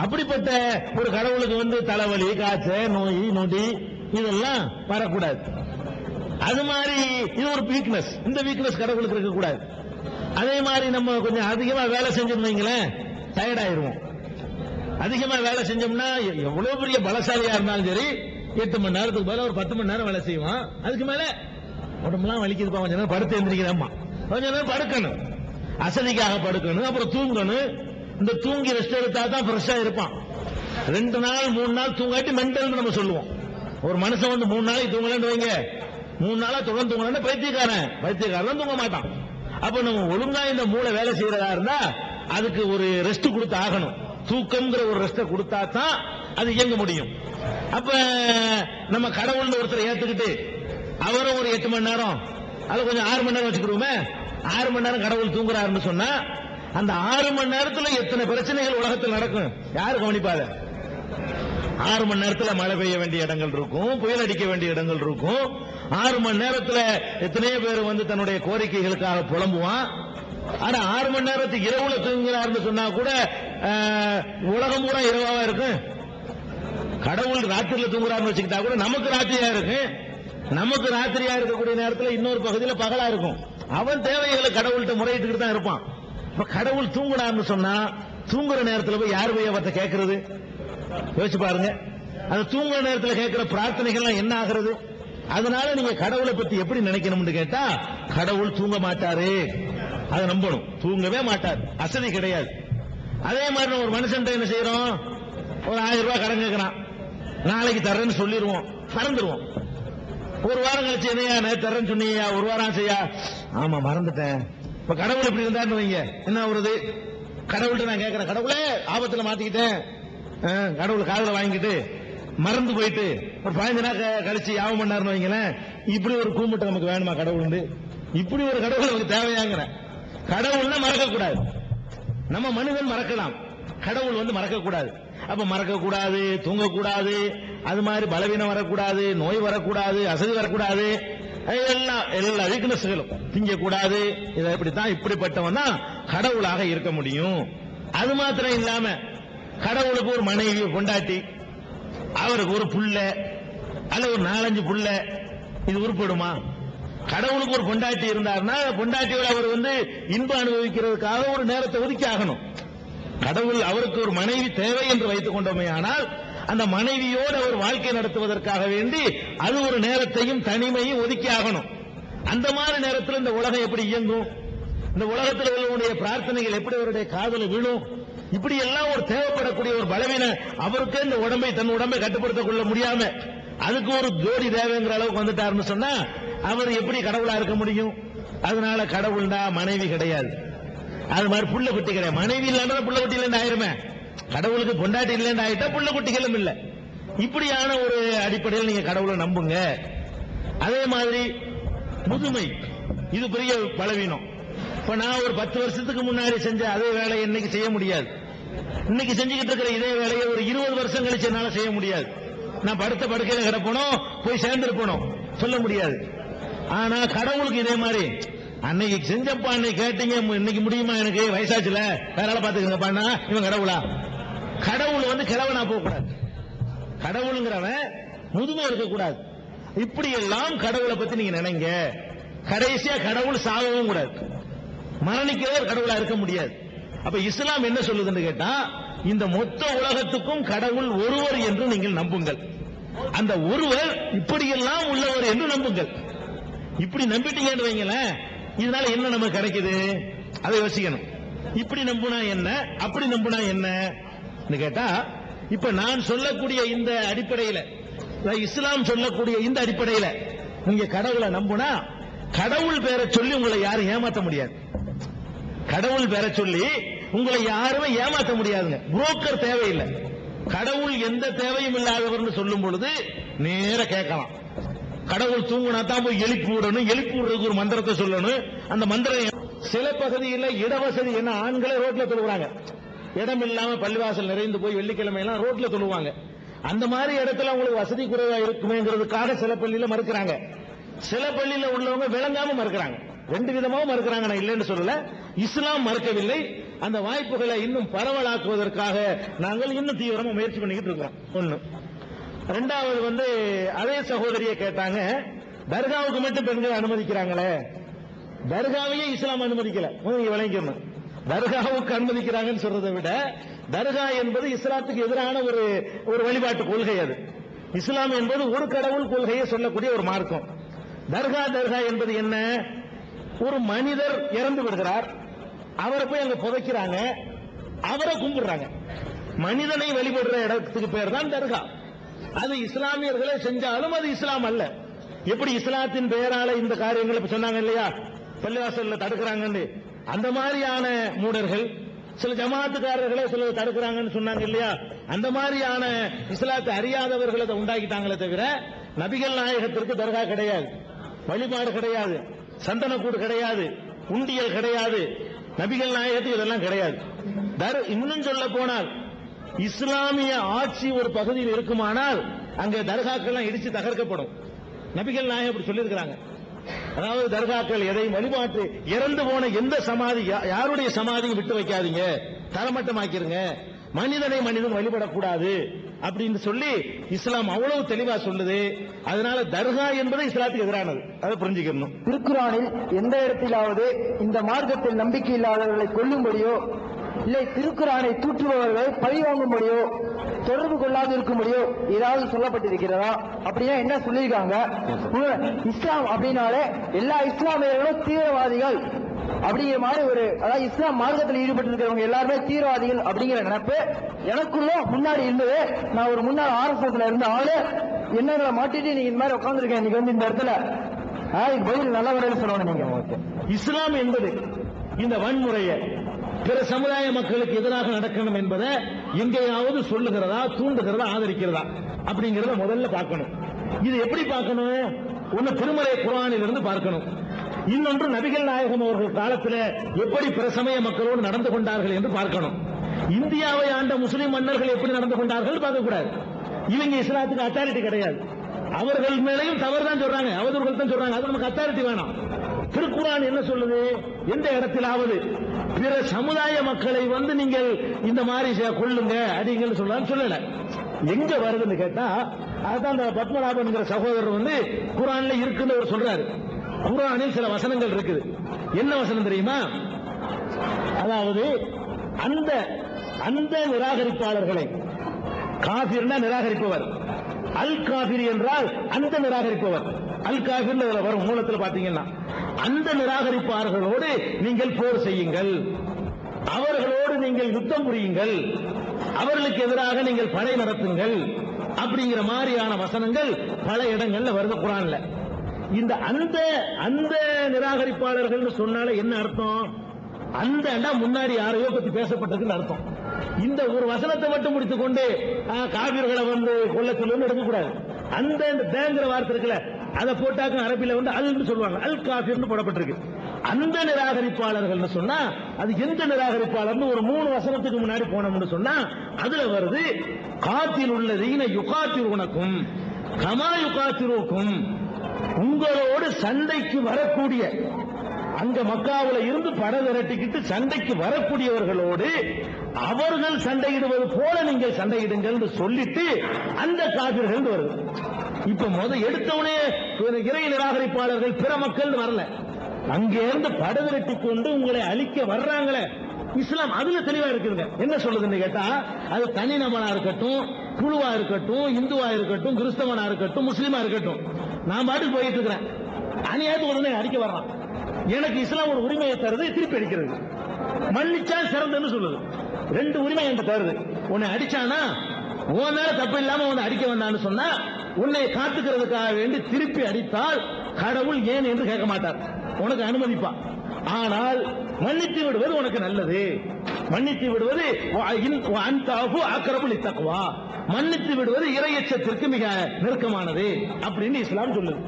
அப்படிப்பட்ட ஒரு கடவுளுக்கு தலைவலி, காய்ச்சல், நோய் நொடி இதெல்லாம் வரக்கூடாது. அது மாதிரி இது ஒரு வீக்னஸ், இந்த வீக்னஸ் கடவுளுக்கு இருக்கக்கூடாது. அதே மாதிரி நம்ம கொஞ்சம் அதிகமா வேலை செஞ்சிருந்தீங்களேன், டயர்ட் ஆயிருவோம். அதிகமா வேலை செஞ்சோம்னா எவ்வளவு பெரிய பலசாலியா இருந்தாலும் சரி 8 மணி நேரத்துக்கு மேல ஒரு 10 மணி நேரம் வேலை செய்வோம். அதுக்கு மேல உடம்புலாம் வலிக்குதுப்பா, கொஞ்ச நேரம் படுத்து எந்திரிக்கிறோமா, கொஞ்ச நேரம் படுக்கணும், அசதிக்காக படுக்கணும், அப்புறம் தூங்கணும். இந்த தூங்கி ரெஸ்ட் எடுத்தா தான் ஃப்ரெஷ்ஷா இருப்பான். 2 நாள் 3 நாள் தூங்காட்டி மென்டல் நம்ம சொல்லுவோம். ஒரு மனுஷன் 3 நாளைக்கு தூங்கலன்னு வைங்க, 3 நாளா தொடர்ந்து தூங்கலன்னா பைத்தியக்காரன் தூங்க மாட்டான். அப்ப நம்ம ஒழுங்கா இந்த மூளை வேலை செய்யறதா இருந்தா அதுக்கு ஒரு ரெஸ்ட் கொடுத்து ஆகணும். தூக்கம்ங்கிற ஒரு ரெஸ்ட் கொடுத்தா தான் அது இயங்க முடியும். அப்ப நம்ம கடவுள் ஒருத்தரை ஏத்துக்கிட்டு அவரும் ஒரு 8 மணி நேரம், அது கொஞ்சம் 6 மணி நேரம் வச்சுக்கிடுவோமே, 6 மணி நேரம் கடவுள் தூங்குறாருன்னு சொன்னா அந்த 6 மணி நேரத்துல எத்தனை பிரச்சனைகள் உலகத்தில் நடக்கும் யாரு கவனிப்பாத? 6 மணி நேரத்துல மழை பெய்ய வேண்டிய இடங்கள் இருக்கும், புயல் அடிக்க வேண்டிய இடங்கள் இருக்கும். 6 மணி நேரத்துல எத்தனையோ பேர் தன்னுடைய கோரிக்கைகளுக்காக புலம்புவான். ஆனா 6 மணி நேரத்துக்கு இரவுல தூங்குறாருன்னு சொன்னா கூட உலகம் பூரா இரவாவா இருக்கும். கடவுள் ராத்திரில தூங்குறாருன்னு வச்சுக்கிட்டா கூட நமக்கு ராத்திரியா இருக்கு. நமக்கு ராத்திரியா இருக்கக்கூடிய நேரத்தில் இன்னொரு பகுதியில் பகலா இருக்கும். அவன் தேவைகளை கடவுள்கிட்ட முறையிட்டு தான் இருப்பான். இப்ப கடவுள் தூங்குறாருன்னு சொன்னா தூங்குற நேரத்தில் போய் யாரு போய் அவர்கிட்ட கேட்கறது? யோசிச்சு பாருங்க. அந்த தூங்குற நேரத்தில் கேட்கிற பிரார்த்தனைகள்லாம் என்ன ஆகிறது? அதனால நீங்க கடவுளை பத்தி எப்படி நினைக்கணும்னு கேட்டா, கடவுள் தூங்க மாட்டாரு, அதை நம்பணும். தூங்கவே மாட்டார், அசதி கிடையாது. அதே மாதிரி ஒரு மனுஷன் என்ன செய்யறோம், ஒரு 1000 ரூபாய் கடன் கேட்கிறான், நாளைக்கு தரேன்னு சொல்லிடுவோம், மறந்துடுவோம். ஒரு வாரம் கழிச்சு என்னையா தரேன்னு சொன்னீங்க, ஒரு வாரம் செய்யா, ஆமா மறந்துட்டேன். இப்ப கடவுள் இப்படி இருந்தாருன்னு வைங்க, என்ன வருது? கடவுள்கிட்ட நான் கேட்கிறேன், கடவுளே ஆபத்துல மாத்திக்கிட்டேன், கடவுள் காதல வாங்கிட்டு மறந்து போயிட்டு ஒரு 15 நாள் கழிச்சு யாபம் பண்ணாருன்னு வைங்களேன், இப்படி ஒரு கூமுட்டை நமக்கு வேணுமா கடவுள்? இப்படி ஒரு கடவுள் நமக்கு தேவையாங்கிற? கடவுள்னா மறக்க கூடாது. நம்ம மனிதன் மறக்கலாம், கடவுள் மறக்க கூடாது. அப்ப மறக்க கூடாது, தூங்கக்கூடாது, அது மாதிரி பலவீனம் வரக்கூடாது, நோய் வரக்கூடாது, அசதி வரக்கூடாது, எல்லா வீக்னஸ்களும் திங்கக்கூடாது. இதை இப்படித்தான், இப்படிப்பட்டவன் தான் கடவுளாக இருக்க முடியும். அது மாத்திரம் இல்லாம கடவுளுக்கு ஒரு மனைவி கொண்டாட்டி, அவருக்கு ஒரு புள்ள அல்ல ஒரு 4-5 புள்ள, இது உருப்படுமா? கடவுளுக்கு ஒரு பொண்டாட்டி இருந்தார்னா பொண்டாட்டியோட அவர் இன்பம் அனுபவிக்கிறதுக்காக ஒரு நேரத்தை ஒதுக்கி ஆகணும். கடவுள் அவருக்கு ஒரு மனைவி தேவை என்று வைத்துக் கொண்டோமே, ஆனால் அந்த மனைவியோடு அவர் வாழ்க்கை நடத்துவதற்காக வேண்டி அது ஒரு நேரத்தையும் தனிமையும் ஒதுக்கி ஆகணும். அந்த மாதிரி நேரத்தில் இந்த உலகம் எப்படி இயங்கும்? இந்த உலகத்தில் உள்ளவருடைய பிரார்த்தனைகள் எப்படி அவருடைய காதல விழும்? இப்படி எல்லாம் ஒரு தேவைப்படக்கூடிய ஒரு பலவீன அவருக்கு இந்த உடம்பை தன் உடம்பை கட்டுப்படுத்திக் கொள்ள முடியாம அதுக்கு ஒரு ஜோடி தேவைங்கிற அளவுக்கு வந்துட்டாருன்னு சொன்னா அவர் எப்படி கடவுளா இருக்க முடியும்? அதனால கடவுள்னா மனைவி கிடையாது, அது மாதிரி புள்ள குட்டி கிடையாது. மனைவி இல்லாம புள்ள குட்டி இல்லைன்னு ஆயிருமே, கடவுளுக்கு பொண்டாட்டி இல்லைன்னு ஆயிட்டா புள்ள குட்டிகளும் இல்ல. இப்படியான ஒரு அடிப்படையில் நீங்க கடவுளை நம்புங்க. அதே மாதிரி முதுமை, இது பெரிய பலவீனம். இப்ப நான் ஒரு 10 வருஷத்துக்கு முன்னாடி செஞ்ச அதே வேலையை இன்னைக்கு செய்ய முடியாது. இன்னைக்கு செஞ்சுக்கிட்டு இருக்கிற இதே வேலையை ஒரு 20 வருஷம் கழிச்சு என்னால செய்ய முடியாது. நான் படுத்த படுக்கையில கிடப்பணும், போய் சேர்ந்திருப்பணும், சொல்ல முடியாது. ஆனா கடவுளுக்கு இதே மாதிரி அன்னைக்கு செஞ்சப்பா அன்னைக்கு கேட்டீங்க, இன்னைக்கு முடியுமா, எனக்கு வயசாச்சுல வேற ஆளை பாத்துக்கங்கப்பான்னா இவன் கடவுளா? கடவுள் வந்து கிழவனா போக கூடாது. கடவுளுங்கிறவன் முதுமை இருக்கக்கூடாது. இப்படி எல்லாம் கடவுளை பத்தி நீங்க நினைங்க. கடைசியா கடவுள் சாகவும் கூடாது, மரணிக்கிறவர் கடவுளா இருக்க முடியாது. அப்ப இஸ்லாம் என்ன சொல்லுதுன்னு கேட்டா, இந்த மொத்த உலகத்துக்கும் கடவுள் ஒருவர் என்று நீங்கள் நம்புங்கள். அந்த ஒருவர் இப்படியெல்லாம் உள்ளவர் என்று நம்புங்கள். இப்படி நம்பிட்டீங்கன்னு வைங்களேன், இதனால என்ன நமக்கு கிடைக்குது அதை யோசிக்கணும். இப்படி நம்புனா என்ன, அப்படி நம்புனா என்ன கேட்டா, இப்ப நான் சொல்லக்கூடிய இந்த அடிப்படையில, இஸ்லாம் சொல்லக்கூடிய இந்த அடிப்படையில நீங்க கடவுளை நம்புனா, கடவுள் பேரை சொல்லி உங்களை யாரும் ஏமாத்த முடியாது. கடவுள் பேரை சொல்லி உங்களை யாருமே ஏமாத்த முடியாதுங்க. புரோக்கர் தேவையில்லை. கடவுள் எந்த தேவையும் இல்லாதவர்னு சொல்லும் பொழுது நேர கேட்கலாம். கடவுள் தூங்குனா தான் போய் எழுப்பி விடணும், எழுப்பி விடுறதுக்கு ஒரு மந்திரத்தை சொல்லணும். அந்த மந்திரம் சில பகுதியில் இடவசதி என்ன, ஆண்களே ரோட்ல தொழுவாங்க, இடம் இல்லாம பள்ளிவாசல் நிறைந்து போய் வெள்ளிக்கிழமை எல்லாம் ரோட்ல தொழுவாங்க. அந்த மாதிரி இடத்துல உங்களுக்கு வசதி குறைவா இருக்குமேங்கிறதுக்காக சில பள்ளியில மறுக்கிறாங்க. சில பள்ளியில உள்ளவங்க விளங்காம மறுக்கிறாங்க. ரெண்டு விதமாவும் மறுக்கிறாங்க, நான் இல்லைன்னு சொல்லல. இஸ்லாம் மறுக்கவில்லை. அந்த வாய்ப்புகளை இன்னும் பரவலாக்குவதற்காக நாங்கள் இன்னும் தீவிரமா முயற்சி பண்ணிக்கிட்டு இருக்கிறோம். ஒண்ணு. ரெண்டாவது வந்து அதே சகோதரியை கேட்டாங்க, தர்காவுக்கு மட்டும் பெண்கள் அனுமதிக்கிறாங்களே, தர்காவையே இஸ்லாம் அனுமதிக்கல. நீங்க விளங்கிக்கணும், தர்காவுக்கு அனுமதிக்கிறாங்கன்னு சொல்றதை விட, தர்கா என்பது இஸ்லாத்துக்கு எதிரான ஒரு வழிபாட்டு கொள்கை. அது இஸ்லாம் என்பது ஒரு கடவுள் கொள்கையை சொல்லக்கூடிய ஒரு மார்க்கம். தர்கா என்பது என்ன, ஒரு மனிதர் இறந்து விடுகிறார், அவரை போய் அங்க புதைக்கிறாங்க, அவரை கும்பிடுறாங்க. மனிதனை வழிபடுற இடத்துக்கு பேர் தான் தர்கா. அது இஸ்லாமியர்களே செஞ்சாலும் அது இஸ்லாம் அல்ல. எப்படி இஸ்லாத்தின் பெயரால இந்த காரியங்களை சொன்னாங்க இல்லையா, பள்ளிவாசல்ல தடுக்கிறாங்கன்னு, அந்த மாதிரியான மூடர்கள், சில ஜமாத்துக்காரர்களே சில தடுக்கிறாங்கன்னு சொன்னாங்க இல்லையா, அந்த மாதிரியான இஸ்லாத்தை அறியாதவர்களை உண்டாக்கிட்டாங்களே தவிர, நபிகள் நாயகத்திற்கு தர்கா கிடையாது, வழிபாடு கிடையாது, சந்தனக்கூடு கிடையாது, உண்டியல் கிடையாது, நபிகள் நாயகத்துக்கு இதெல்லாம் கிடையாது. இன்னும் சொல்ல போனால், இஸ்லாமிய ஆட்சி ஒரு பகுதியில் இருக்குமானால் அங்கே தர்காக்கள் இடிச்சு தகர்க்கப்படும். நபிகள் நாயகம் அப்படி சொல்லியிருக்கிறாங்க. அதாவது தர்காக்கள் எதையும் வழிபாட்டு இறந்து போன எந்த சமாதி, யாருடைய சமாதியும் விட்டு வைக்காதீங்க, தரமட்டமாக்கிருங்க, மனிதனை மனிதன் வழிபடக்கூடாது அப்படின்னு சொல்லி இஸ்லாம் அவ்வளவு தெளிவா சொல்லுது. அதனால தர்கா என்பது இஸ்லாத்துக்கு எதிரானது, அதை புரிஞ்சுக்கணும். திருக்குறானில் எந்த இடத்திலாவது இந்த மார்க்கத்தில் நம்பிக்கை இல்லாதவர்களை கொல்லும்படியோ, இல்லை திருக்குறானை தூற்றுபவர்களை பழி வாங்கும்படியோ, தொடர்பு கொள்ளாது இருக்கும்படியோ ஏதாவது சொல்லப்பட்டிருக்கிறதா? அப்படின்னா என்ன சொல்லியிருக்காங்க? இஸ்லாம் அப்படின்னாலே எல்லா இஸ்லாமியர்களும் தீவிரவாதிகள் அப்படிங்கிற மாதிரி அதாவது இஸ்லாம் மார்க்கத்தில் ஈடுபட்டு இருக்கிறவங்க எல்லாருமே தீவிரவாதிகள் அப்படிங்கிற நினைப்பு எனக்குள்ள முன்னாடி இருந்தது. நான் ஒரு முன்னாள் RSSல இருந்த ஆளு, என்ன மாட்டிட்டு நீங்க இந்த மாதிரி உட்காந்துருக்கேன் இன்னைக்கு வந்து இந்த இடத்துல. பதில் நல்ல வரையில் சொல்லணும் நீங்க. இஸ்லாம் என்பது இந்த வன்முறையை பிற சமுதாய மக்களுக்கு எதிராக நடக்கணும் என்பதை எங்கேயாவது சொல்லுகிறதா, தூண்டுகிறதா, ஆதரிக்கிறதா அப்படிங்கறத முதல்ல பார்க்கணும். இது எப்படி பார்க்கணும்? ஒன்னு திருமறை குர்ஆனில் இருந்து பார்க்கணும். இன்னொன்று நபிகள் நாயகம் அவர்கள் காலத்தில் எப்படி பிற சமய மக்களோடு நடந்து கொண்டார்கள் என்று பார்க்கணும். இந்தியாவை ஆண்ட முஸ்லிம் மன்னர்கள் எப்படி நடந்து கொண்டார்கள் பார்க்க கூடாது. இவங்க இஸ்லாத்துக்கு அத்தாரிட்டி கிடையாது, அவர்கள் மேலையும் தவறு தான் சொல்றாங்க, அவதூறுகள் தான் சொல்றாங்க, அது நமக்கு அத்தாரிட்டி வேணாம். திருக்குர்ஆன் என்ன சொல்லுது? எந்த இடத்திலாவது பிற சமுதாய மக்களை வந்து நீங்கள் இந்த மாதிரி கொள்ளுங்க அடிங்கன்னு சொல்லல. எங்க வருதுன்னு கேட்டா, அதுதான் அந்த பத்மநாபன் சகோதரர் வந்து குர்ஆன்ல இருக்குன்னு அவர் சொல்றாரு. குர்ஆனில் சில வசனங்கள் இருக்குது. என்ன வசனம் தெரியுமா? அதாவது அந்த நிராகரிப்பாளர்களை, காஃபிர்னா நிராகரிப்பவர், அல் காஃபிர் என்றால் அந்த நிராகரிப்பவர், அல் காஃபிர் வரும் மூலத்தில் பாத்தீங்கன்னா, அந்த நிராகரிப்பாளர்களோடு நீங்கள் போர் செய்யுங்கள், அவர்களோடு நீங்கள் யுத்தம் புரியுங்கள், அவர்களுக்கு எதிராக நீங்கள் படை நடத்துங்கள் அப்படிங்கிற மாதிரியான வசனங்கள் பல இடங்கள்ல வருது குர்ஆன்ல. இந்த அந்த நிராகரிப்பாளர்கள் சொன்னால என்ன அர்த்தம்? அந்த முன்னாடி யாரையோ பத்தி பேசப்பட்டதுன்னு அர்த்தம். இந்த ஒரு வசனத்தை மட்டும் முடித்துக் கொண்டு காபிர்களை வந்து கொல்ல சொல்லுன்னு எடுக்கக்கூடாது. அந்த தேங்கிற வார்த்தை இருக்குல்ல, அதை போட்டாக்க அரபில வந்து அல்னு சொல்லுவாங்க, அல் காஃபிர்னு போடப்பட்டிருக்கு. அந்த நிராகரிப்பாளர்கள் சொன்னா அது எந்த நிராகரிப்பாளர்னு ஒரு 3 வசனத்துக்கு முன்னாடி போனோம்னு சொன்னா அதுல வருது காத்தில் உள்ளதீன யுகாத்திருக்கும் கமா யுகாத்திருக்கும், உங்களோடு சண்டைக்கு வரக்கூடிய, அங்க மக்காவுல இருந்து படை விரட்டிக்கிட்டு சண்டைக்கு வரக்கூடியவர்களோடு அவர்கள் சண்டையிடுவது போல நீங்கள் சண்டையிடுங்கள் சொல்லிட்டு அந்த காபிர்கள் வருது. இப்ப எடுத்தவனே இறை நிராகரிப்பாளர்கள் பிற மக்கள் வரல, அங்கே இருந்து படை விரட்டி கொண்டு உங்களை அழிக்க வர்றாங்களே. இஸ்லாம் அதுல தெளிவா இருக்குங்க. என்ன சொல்லுதுன்னு கேட்டா, அது தனிநபனா இருக்கட்டும், குழுவா இருக்கட்டும், இந்துவா இருக்கட்டும், கிறிஸ்தவனா இருக்கட்டும், முஸ்லீமா இருக்கட்டும், நான் பாட்டுக்கு போயிட்டு இருக்கிறேன், அநியாயத்து உடனே அடிக்க வர்றான். எனக்கு இஸ்லாம் ஒரு உரிமையை தருது, திருப்பி அடிக்கிறது. மன்னிச்சா சிறந்தன்னு சொல்லுது. 2 உரிமை என்கிட்ட தருது. உன்னை அடிச்சானா உன் மேல தப்பு இல்லாம உன்னை அடிக்க வந்தான்னு சொன்னா உன்னை காத்துக்கிறதுக்காக வேண்டி திருப்பி அடித்தால் கடவுள் ஏன் என்று கேட்க மாட்டார், உனக்கு அனுமதிப்பான். ஆனால் மன்னித்து விடுவது உனக்கு நல்லது. மன்னித்து விடுவது அக்ரபுல் தக்வா, மன்னித்து விடுவது இறையச்சத்திற்கு மிக நெருக்கமானது அப்படின்னு இஸ்லாம் சொல்லுது.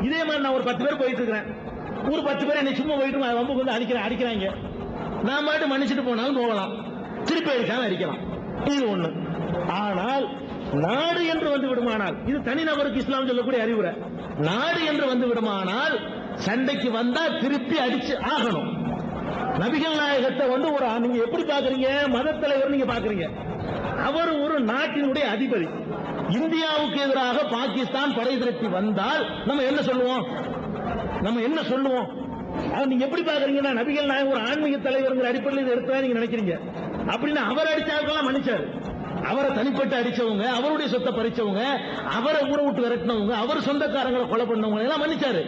இதே மாதிரி நான் ஒரு 10 பேர் போயிட்டு இருக்கிறேன், ஒரு 10 பேர் என்னை சும்மா போயிட்டு வம்புக்கு வந்து அடிக்கிறாங்க, நான் பாட்டு மன்னிச்சுட்டு போனாலும் போகலாம், திருப்பி அடிச்சாலும் அடிக்கலாம், இது ஒண்ணு. ஆனால் நாடு என்று வந்து விடுமானால், இது தனிநபருக்கு இஸ்லாம் சொல்லக்கூடிய அறிவுரை, நாடு என்று வந்து விடுமானால் சண்டைக்கு வந்தா திருப்பி அடிச்சு ஆகணும். நபிகள் நாயகத்தை ஒரு நீங்க எப்படி பாக்குறீங்க, மத தலைவர் நீங்க பாக்குறீங்க, அவர் ஒரு நாட்டினுடைய அதிபதி. இந்தியாவுக்கு எதிராக பாகிஸ்தான் படை திரட்டி வந்தால் நம்ம என்ன சொல்லுவோம், நீங்க எப்படி பாக்குறீங்கன்னா, நபிகள் நாயகம் ஒரு ஆன்மீக தலைவர் அடிப்படையில் எடுத்தா நீங்க நினைக்கிறீங்க. அப்படின்னு அவர் அடிச்சாருக்கெல்லாம் மன்னிச்சாரு. அவரை தனிப்பட்டு அடிச்சவங்க, அவருடைய சொத்தை பறிச்சவங்க, அவரை ஊரை விட்டு விரட்டினவங்க, அவர் சொந்தக்காரங்களை கொலை பண்ணவங்க எல்லாம் மன்னிச்சாரு.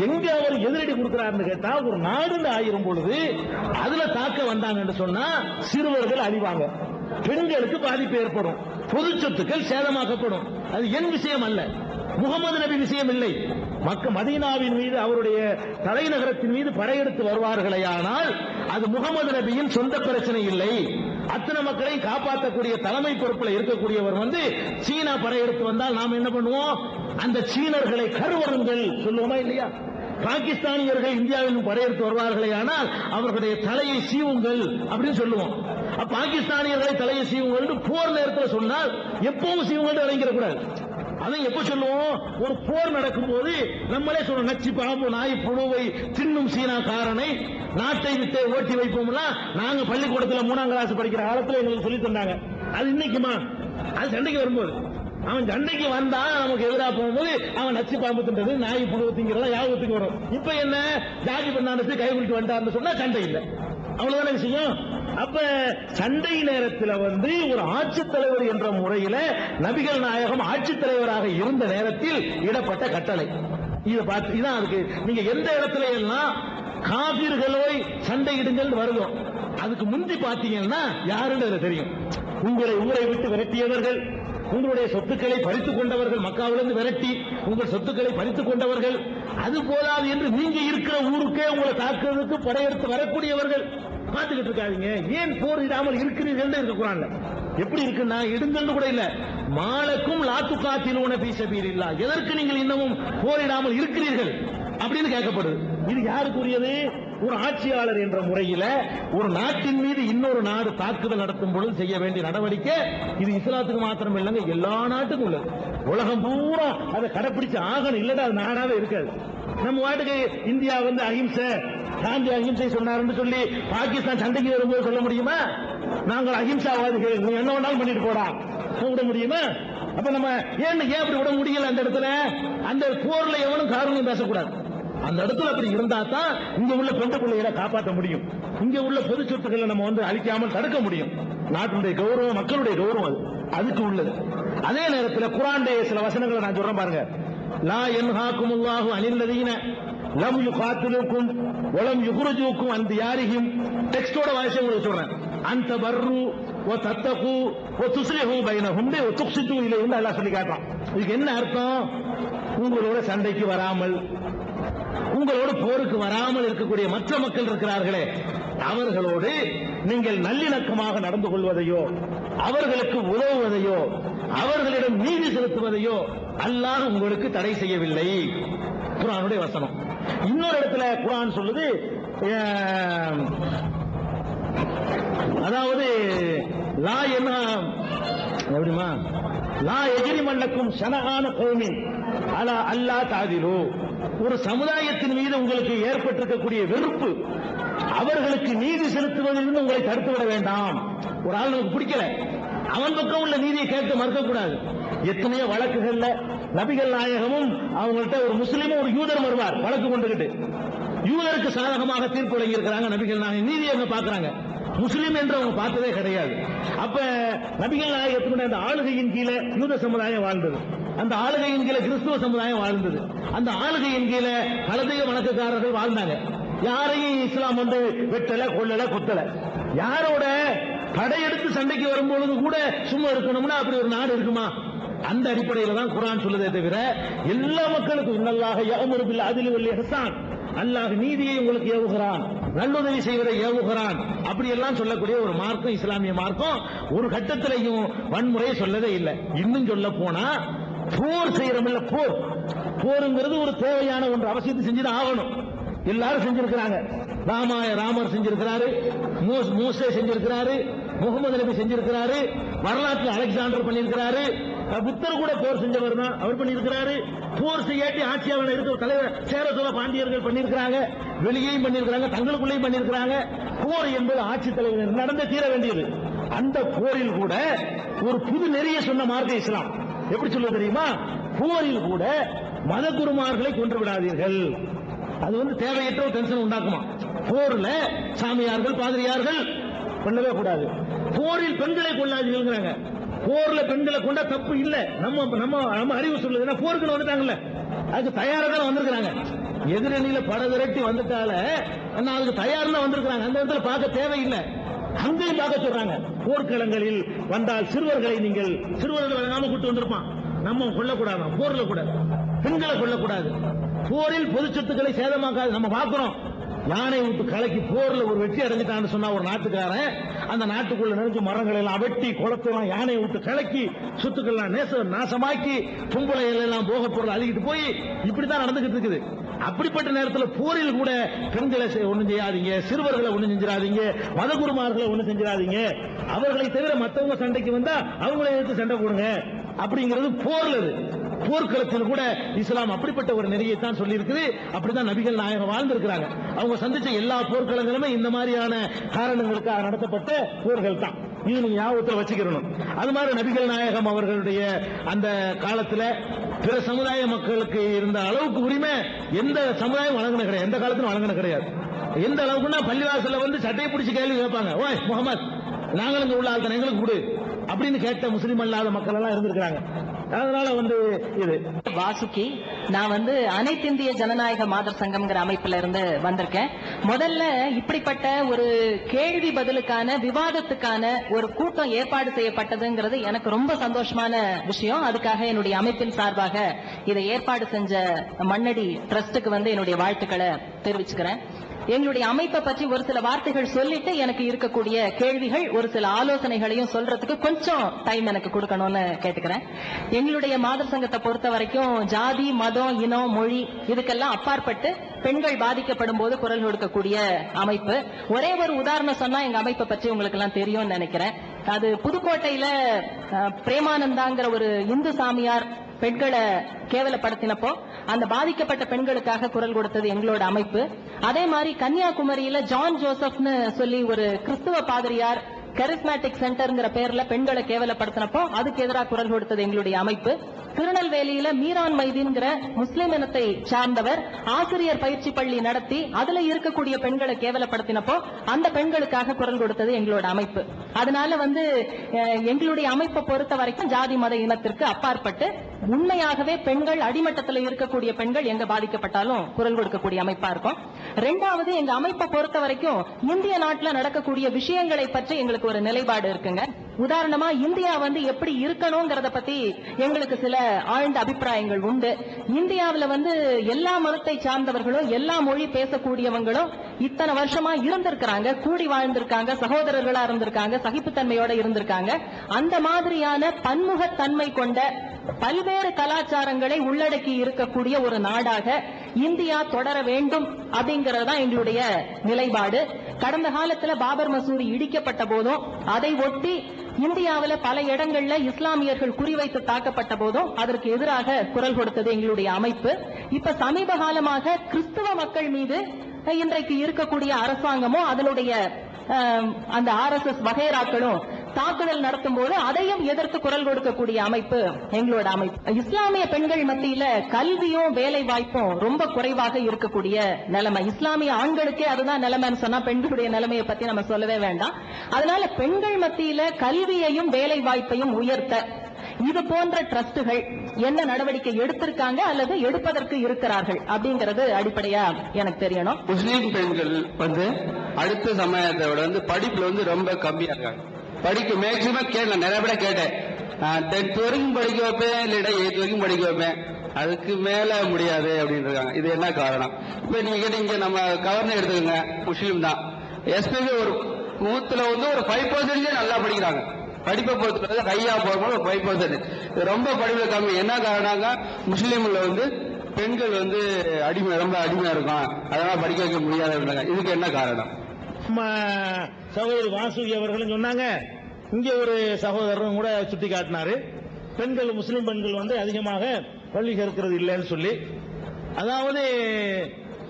எங்க அவர் எதிரடி கொடுக்கிறாருன்னு கேட்டா, ஒரு நாடுல ஆயிரும் பொழுது அதுல தாக்க வந்தாங்கன்னு சொன்னா சிறுவர்கள் அழிவாங்க, பெண்களுக்கு பாதிப்பு ஏற்படும், பொது சொத்துக்கள் சேதமாக்கப்படும். அது என் விஷயம் அல்ல, முகமது நபி விஷயம் இல்லை. மதீனாவின் மீது அவருடைய தலைநகரத்தின் மீது படையெடுத்து வருவார்களேயானால் அது முகமது நபியின் சொந்த பிரச்சனை இல்லை. அத்தனை மக்களை காப்பாற்றக்கூடிய தலைமை பொறுப்பில் இருக்கக்கூடியவர் சீனா படையெடுத்து வந்தால் நாம் என்ன பண்ணுவோம், அந்த சீனர்களை கருவருங்கள் சொல்லுவோமா இல்லையா? பாகிஸ்தானியர்கள் இந்தியாவில் படையெடுத்து வருவார்களேயானால் அவர்களுடைய தலையை சீவுங்கள் அப்படின்னு சொல்லுவோம். பாகிஸ்தானியர்களை தலையை சீவுங்கள் போர் நேரத்தில் சொன்னால் எப்பவும் சீவுங்கள் விளங்கிடக்கூடாது. அதை எப்ப சொல்லுவோம், ஒரு போர் நடக்கும் போது நம்மளே சொல்றோம், நச்சு பாம்பு நாய் புழுவை தின்னும் சீனாக்காரனை நாட்டை விட்டு ஓட்டி வைப்போம்னா நாங்க பள்ளிக்கூடத்தில் 3ஆம் கிளாஸ் படிக்கிற காலத்துல எங்களுக்கு சொல்லி தந்தாங்க. அது இன்னைக்குமா? அது சண்டைக்கு வரும்போது, அவன் சண்டைக்கு வந்தா நமக்கு எதிராக போகும்போது அவன் நச்சு பாம்பு தின்றது நாய் புழுவை திங்கிறதா யாபத்துக்கு வரும். இப்ப என்ன, ஜாதி பண்ணானது கை விட்டு வந்தான்னு சொன்னா சண்டை இல்லை, அவ்வளவுதான விஷயம். அப்ப சண்டை நேரத்தில் ஒரு ஆட்சித்தலைவர் என்ற முறையில நபிகள் நாயகம் ஆட்சித்தலைவராக இருந்த நேரத்தில் இடப்பட்ட கட்டளை இதை பார்த்து இதான். அதுக்கு நீங்க எந்த இடத்துல எல்லாம் காபிர்களை சண்டையிடுங்கள் வருதோ அதுக்கு முந்தி பாத்தீங்கன்னா யாருன்னு தெரியும். உங்களை ஊரை விட்டு விரட்டியவர்கள், உங்களுடைய சொத்துக்களை பறித்துக் கொண்டவர்கள், மக்காவிலிருந்து விரட்டி உங்கள் சொத்துக்களை பறித்துக் கொண்டவர்கள், அது போதாது என்று நீங்க இருக்கிற ஊருக்கே உங்களை தாக்குவதற்கு படையெடுத்து வரக்கூடியவர்கள் பார்த்துக்கிட்டு இருக்காதீங்க. ஏன் போரிடாமல் இருக்கிறீர்கள் இருக்கு குர்ஆன்ல. எப்படி இருக்குன்னா, இடுங்கன்னு கூட இல்ல, மாலக்கும் லாத்து காத்திலூன ஃபீ ஸபீலில்லாஹ், எதற்கு நீங்கள் இன்னமும் போரிடாமல் இருக்கிறீர்கள் அப்படின்னு கேட்கப்படுது. இது யாருக்குரியது? ஒரு ஆட்சியாளர் என்ற முறையில ஒரு நாட்டின் மீது இன்னொரு நாடு தாக்குதல் நடத்தும் பொழுது செய்ய வேண்டிய நடவடிக்கை இது. இஸ்லாத்துக்கு மாத்திரம் இல்லைங்க, எல்லா நாட்டுக்கும் உள்ளது. உலகம் பூரா அதை கடைபிடிச்சு ஆகணும், இல்லடா அது நாடாவே இருக்காது. நம்ம வாட்டுக்கு இந்தியா அஹிம்சை, காந்தி அஹிம்சை சொன்னார்னு சொல்லி பாகிஸ்தான் சண்டைக்கு வரும்போது சொல்ல முடியுமா? நாங்கள் அஹிம்சாவாதிகள், நீ என்ன வேணாலும் பண்ணிட்டு போடா, விட முடியுமா? அப்ப நம்ம ஏன் அப்படி விட முடியல? அந்த இடத்துல அந்த போர்ல எவனும் காரணம் பேசக்கூடாது. அந்த இடத்துல அப்படி இருந்தா தான் இங்க உள்ள பெண் பிள்ளைகளை காப்பாற்ற முடியும், இங்க உள்ள பொது சொத்துக்களை நம்ம அழிக்காமல் தடுக்க முடியும். நாட்டுடைய கௌரவம், மக்களுடைய கௌரவம் அதுக்கு உள்ளது. அதே நேரத்தில் குர்ஆனுடைய சில வசனங்களை நான் சொல்றேன் பாருங்க. லா யன்ஹாகுமுல்லாஹு அனில்லதீன லம் யுகாத்திலுக்கும் வலம் யுக்ரிஜூக்கும் அன் தியாரிஹிம். டெக்ஸ்டோட வாய்ஸ் உங்களுக்கு சொல்றேன். அந்த பர்ரு வ தத்தகு வ துஸ்லிஹு பைனஹும் வ துக்ஸிது இலைஹிம் அல்லாஹ் சொல்லி காட்டுறான். இதுக்கு என்ன அர்த்தம்? உங்களோட சண்டைக்கு வராமல், உங்களோடு போருக்கு வராமல் இருக்கக்கூடிய மற்ற மக்கள் இருக்கிறார்களே, அவர்களோடு நீங்கள் நல்லிணக்கமாக நடந்து கொள்வதையோ, அவர்களுக்கு உதவுவதையோ, அவர்களிடம் நீதி செலுத்துவதையோ அல்லாஹ் உங்களுக்கு தடை செய்யவில்லை. குர்ஆனுடைய வசனம். இன்னொரு இடத்துல குர்ஆன் சொல்லுது, அதாவது லா என்ன எப்படிமா லா எஜிரிமன்னக்கும் ஷனஆன கௌமின் அலா அல்லா தாதிலு, ஒரு சமுதாயத்தின் மீது உங்களுக்கு ஏற்பட்டிருக்கக்கூடிய வெறுப்பு அவர்களுக்கு நீதி செலுத்துவதிலிருந்து உங்களை தடுத்துவிட வேண்டாம். ஒரு ஆள் நமக்கு பிடிக்கல, அவன் பக்கம் உள்ள நீதியை கேட்க மறுக்கக்கூடாது. எத்தனையோ வழக்குகள்ல நபிகள் நாயகமும் அவங்கள்ட்ட ஒரு முஸ்லீமும் ஒரு யூதரும் வருவார் வழக்கு கொண்டுகிட்டு, யூதருக்கு சாதகமாக தீர்ப்பு வழங்கி இருக்கிறாங்க நபிகள் நாயகம், நீதியை அவங்க பாக்குறாங்க. முஸ்லீம் என்று அவங்க பார்த்ததே கிடையாது. அப்ப நபிகள் நாயகத்தினுடைய அந்த ஆளுகையின் கீழே யூத சமுதாயம் வாழ்ந்தது, அந்த ஆளுகையின் கீழே கிறிஸ்துவ சமுதாயம் வாழ்ந்தது, அந்த ஆளுகையின் கீழே கலதைய வணக்கக்காரர்கள் வாழ்ந்தாங்க. யாரையும் இஸ்லாம் வந்து வெட்டல கொல்லல குத்தல. யாரோட படையெடுத்து சண்டைக்கு வரும்பொழுது கூட சும்மா இருக்கணும்னா அப்படி ஒரு நாடு இருக்குமா? அந்த அடிப்படையில் தான் குர்ஆன் சொல்லுதே தவிர எல்லா மக்களுக்கும் இன்னல்லாஹ யஅமுரு பில் அத்லி வல் இஹ்சான், அல்லாஹ் நீதியை உங்களுக்கு ஏவுகிறான், நல்லுதவி செய்வதை ஏவுகிறான், அப்படி எல்லாம் சொல்லக்கூடிய ஒரு மார்க்கம் இஸ்லாமிய மார்க்கம். ஒரு கட்டத்திலையும் வன்முறையை சொல்லவே இல்லை. இன்னும் சொல்ல போனா போர் செய்யறோம்ல, போருங்கிறது ஒரு தேவையான ஒன்று, அவசியத்தை செஞ்சுதான் ஆகணும். எல்லாரும் செஞ்சிருக்கிறாங்க. ராமர் செஞ்சிருக்கிறாரு, மூசே செஞ்சிருக்கிறாரு, முகமது நபி செஞ்சிருக்கிறாரு, வரலாற்றில் அலெக்சாண்டர் பண்ணியிருக்கிறாரு, புத்தர் கூட போர் செஞ்சவர் தான், அவர் பண்ணியிருக்கிறாரு. போர் செய்யாட்டி ஆட்சியாளர் இருக்க தலைவர் சேர சோழ பாண்டியர்கள் பண்ணியிருக்கிறாங்க, வெளியேயும் பண்ணியிருக்கிறாங்க, தங்களுக்குள்ளேயும் பண்ணியிருக்கிறாங்க. போர் என்பது ஆட்சி தலைவர் நடந்தே தீர வேண்டியது. அந்த போரில் கூட ஒரு புது நெறிய சொன்ன மார்க்க இஸ்லாம். எப்படி சொல்ல தெரியுமா? போரில் கூட மத குருமார்களை கொன்று விடாதீர்கள். அது வந்து தேவையற்ற ஒரு டென்ஷன் உண்டாக்குமா? போர்ல சாமியார்கள் பாதிரியார்கள் பண்ணவே கூடாது. போரில் பெண்களை கொள்ளாதீர்கள். போர்ல பெண்களை கொண்டா தப்பு இல்ல, நம்ம அறிவு சொல்லுது. போருக்கு வந்துட்டாங்கல்ல, அதுக்கு தயாரா தான் வந்திருக்கிறாங்க. எதிரணியில பட விரட்டி வந்துட்டால அதுக்கு தயார் தான் வந்திருக்கிறாங்க. அந்த இடத்துல பார்க்க தேவையில்லை, அங்கேயும் பார்க்க சொல்றாங்க. போர்க்களங்களில் வந்தால் சிறுவர்களை நீங்கள் சிறுவர்களை நாம கூட்டு வந்திருப்பான், நம்ம கொல்லக்கூடாது. போர்ல கூட பெண்களை கொல்லக்கூடாது. போரில் பொது சொத்துக்களை சேதமாக்காது. நம்ம பார்க்கிறோம், யானை விட்டு கலக்கி போர்ல ஒரு வெற்றி அடைஞ்சிட்டான்னு சொன்னா ஒரு நாட்டுக்காரன் அந்த நாட்டுக்குள்ள நிறைஞ்ச மரங்கள் எல்லாம் வெட்டி குளத்தெல்லாம் யானை விட்டு கலக்கி சொத்துக்கள்லாம் நாசமாக்கி பொம்பளைகள் எல்லாம் போக பொருள் அழுகிட்டு போய் இப்படித்தான் நடந்துகிட்டு இருக்குது. அப்படிப்பட்ட நேரத்தில் போரில் கூட பெண்களை ஒண்ணும் செய்யாதீங்க, சிறுவர்களை ஒண்ணும் செஞ்சிடாதீங்க, மதகுருமார்களை ஒண்ணும் செஞ்சிடாதீங்க. அவர்களை தவிர மற்றவங்க சண்டைக்கு வந்தா அவங்களை எடுத்து சண்டை போடுங்க. அப்படிங்கிறது போர்ல, போர்க்களத்தில் கூட இஸ்லாம் அப்படிப்பட்ட ஒரு நெறியை தான் சொல்லி இருக்குது. அப்படிதான் நபிகள் நாயகம் வாழ்ந்திருக்கிறாங்க. அவங்க சந்திச்ச எல்லா போர்க்களங்களுமே இந்த மாதிரியான காரணங்களுக்காக நடத்தப்பட்ட போர்கள் தான். இது நீங்க ஞாபகத்தில் வச்சுக்கணும். அது மாதிரி நபிகள் நாயகம் அவர்களுடைய அந்த காலத்துல பிற சமுதாய மக்களுக்கு இருந்த அளவுக்கு உரிமை எந்த சமுதாயம் வழங்கின கிடையாது, எந்த காலத்திலும் வழங்கின கிடையாது. எந்த அளவுக்குன்னா பள்ளிவாசல்ல வந்து சட்டையை பிடிச்சு கேள்வி கேட்பாங்க, ஓய் முகமது நாங்களும் இங்க உள்ள ஆள்தான் எங்களுக்கு கொடு அப்படின்னு கேட்ட முஸ்லீம் அல்லாத மக்கள் எல்லாம் இருந்திருக்கிறாங்க. அதனால வந்து இது வாசுகி, நான் வந்து அனைத்து இந்திய ஜனநாயக மாதர் சங்கம்ங்கிற அமைப்புல இருந்து வந்திருக்கேன். முதல்ல இப்படிப்பட்ட ஒரு கேள்வி பதிலுக்கான விவாதத்துக்கான ஒரு கூட்டம் ஏற்பாடு செய்யப்பட்டதுங்கிறது எனக்கு ரொம்ப சந்தோஷமான விஷயம். அதுக்காக என்னுடைய அமைப்பின் சார்பாக இதை ஏற்பாடு செஞ்ச மண்ணடி ட்ரஸ்டுக்கு வந்து என்னுடைய வாழ்த்துக்களை தெரிவிச்சுக்கிறேன். எங்களுடைய அமைப்பை பற்றி ஒரு சில வார்த்தைகள் சொல்லிட்டு எனக்கு இருக்கக்கூடிய கேள்விகள் ஒரு சில ஆலோசனைகளையும் சொல்றதுக்கு கொஞ்சம் டைம் எனக்கு கொடுக்கணும்னு கேட்டுக்கிறேன். எங்களுடைய மாதர் சங்கத்தை பொறுத்த வரைக்கும் ஜாதி, மதம், இனம், மொழி இதுக்கெல்லாம் அப்பாற்பட்டு பெண்கள் பாதிக்கப்படும் போது குரல் கொடுக்கக்கூடிய அமைப்பு. ஒரே ஒரு உதாரணம் சொன்னா எங்க அமைப்பை பற்றி உங்களுக்கு எல்லாம் தெரியும்னு நினைக்கிறேன். அது புதுக்கோட்டையில பிரேமானந்தாங்கிற ஒரு இந்து சாமியார் பெண்களை கேவலப்படுத்தினப்போ அந்த பாதிக்கப்பட்ட பெண்களுக்காக குரல் கொடுத்தது எங்களோட அமைப்பு. அதே மாதிரி கன்னியாகுமரியில ஜான் ஜோசப்னு சொல்லி ஒரு கிறிஸ்துவ பாதிரியார் கரிஸ்மேட்டிக் சென்டர்ங்கிற பேர்ல பெண்களை கேவலப்படுத்தினப்போ அதுக்கு எதிராக குரல் கொடுத்தது எங்களுடைய அமைப்பு. திருநெல்வேலியில மீரான் மைதீன்கிற முஸ்லிம் இனத்தை சார்ந்தவர் ஆசிரியர் பயிற்சி பள்ளி நடத்தி அதுல இருக்கக்கூடிய பெண்களை கேவலப்படுத்தினப்போ அந்த பெண்களுக்காக குரல் கொடுத்தது எங்களோட அமைப்பு. அதனால வந்து எங்களுடைய அமைப்பை பொறுத்த வரைக்கும் ஜாதி மத இனத்திற்கு அப்பாற்பட்டு உண்மையாகவே பெண்கள் அடிமட்டத்தில் இருக்கக்கூடிய பெண்கள் எங்க பாதிக்கப்பட்டாலும் குரல் கொடுக்கக்கூடிய அமைப்பா இருக்கும். ரெண்டாவது, எங்க அமைப்பை பொறுத்த வரைக்கும் இந்திய நாட்டில் நடக்கக்கூடிய விஷயங்களை பற்றி எங்களுக்கு ஒரு நிலைப்பாடு இருக்குங்க. உதாரணமா இந்தியா வந்து எப்படி இருக்கணும்ங்கறத பத்தி எங்களுக்கு சில ஆழ்ந்த அபிப்பிராயங்கள் உண்டு. இந்தியாவுல வந்து எல்லா மதத்தை சார்ந்தவர்களும் எல்லா மொழி பேசக்கூடியவங்களும் இத்தனை வருஷமா இருந்திருக்கிறாங்க, கூடி வாழ்ந்திருக்காங்க, சகோதரர்களா இருந்திருக்காங்க, சகிப்புத்தன்மையோட இருந்திருக்காங்க. அந்த மாதிரியான பன்முகத்தன்மை கொண்ட பல்வேறு கலாச்சாரங்களை உள்ளடக்கி இருக்கக்கூடிய ஒரு நாடாக இந்தியா தொடர வேண்டும் அப்படிங்கறதுதான் எங்களுடைய நிலைப்பாடு. கடந்த காலத்துல பாபர் மசூதி இடிக்கப்பட்ட போதும், அதை ஒட்டி இந்தியாவில் பல இடங்கள்ல இஸ்லாமியர்கள் குறிவைத்து தாக்கப்பட்ட போதும் அதற்கு எதிராக குரல் கொடுத்தது எங்களுடைய அமைப்பு. இப்ப சமீப காலமாக கிறிஸ்தவ மக்கள் மீது இன்றைக்கு இருக்கக்கூடிய அரசாங்கமும் அதனுடைய அந்த RSS வகைராக்களும் தாக்குதல் நடத்தும் போது அதையும் எதிர்த்து குரல் கொடுக்கக்கூடிய அமைப்பு எங்களோட அமைப்பு. இஸ்லாமிய பெண்கள் மத்தியில கல்வியும் வேலை வாய்ப்பும் ரொம்ப குறைவாக இருக்கக்கூடிய நிலைமை. இஸ்லாமிய ஆண்களுக்கே அதுதான் நிலைமைன்னு சொன்னா பெண்களுடைய நிலைமையை பத்தி நம்ம சொல்லவே வேண்டாம். அதனால பெண்கள் மத்தியில கல்வியையும் வேலை வாய்ப்பையும் உயர்த்த இது போன்ற டிரஸ்டுகள் என்ன நடவடிக்கை எடுத்திருக்காங்க அல்லது எடுப்பதற்கு இருக்கிறார்கள் அப்படிங்கறது அடிப்படையா எனக்கு தெரியணும். முஸ்லீம் பெண்கள் வந்து அடுத்த சமயத்தை விட வந்து படிப்புல வந்து ரொம்ப கம்மியா இருக்காங்க. படிக்க மேக்சிமம் கேட்டேன், நிறைய பேரை கேட்டேன். 10th வரைக்கும் படிக்க வைப்பேன், இல்லைடா 8th வரைக்கும் படிக்க வைப்பேன், அதுக்கு மேல முடியாது அப்படின்னு இருக்காங்க. இது என்ன காரணம்? இப்ப நீங்க கேட்டீங்க, நம்ம கவர்னர் எடுத்துக்கோங்க, முஸ்லீம் தான். எஸ்பெஷலி ஒரு 100ல வந்து ஒரு 5% நல்லா படிக்கிறாங்க. படிப்பை பொறுத்த ஹையா போகும்போது ஒரு 5%. இது ரொம்ப படிப்புல கம்மி. என்ன காரணங்க? முஸ்லீம்ல வந்து பெண்கள் வந்து ரொம்ப அடிமையா இருக்கும், அதனால படிக்க வைக்க முடியாது. இதுக்கு என்ன காரணம்? சகோதரி வாசுகி அவர்களும் சொன்னாங்க. இங்க ஒரு சகோதரரும் கூட சுட்டி காட்டினாரு, பெண்கள் முஸ்லீம் பெண்கள் வந்து அதிகமாக பள்ளி கற்கிறது இல்லைன்னு சொல்லி. அதாவது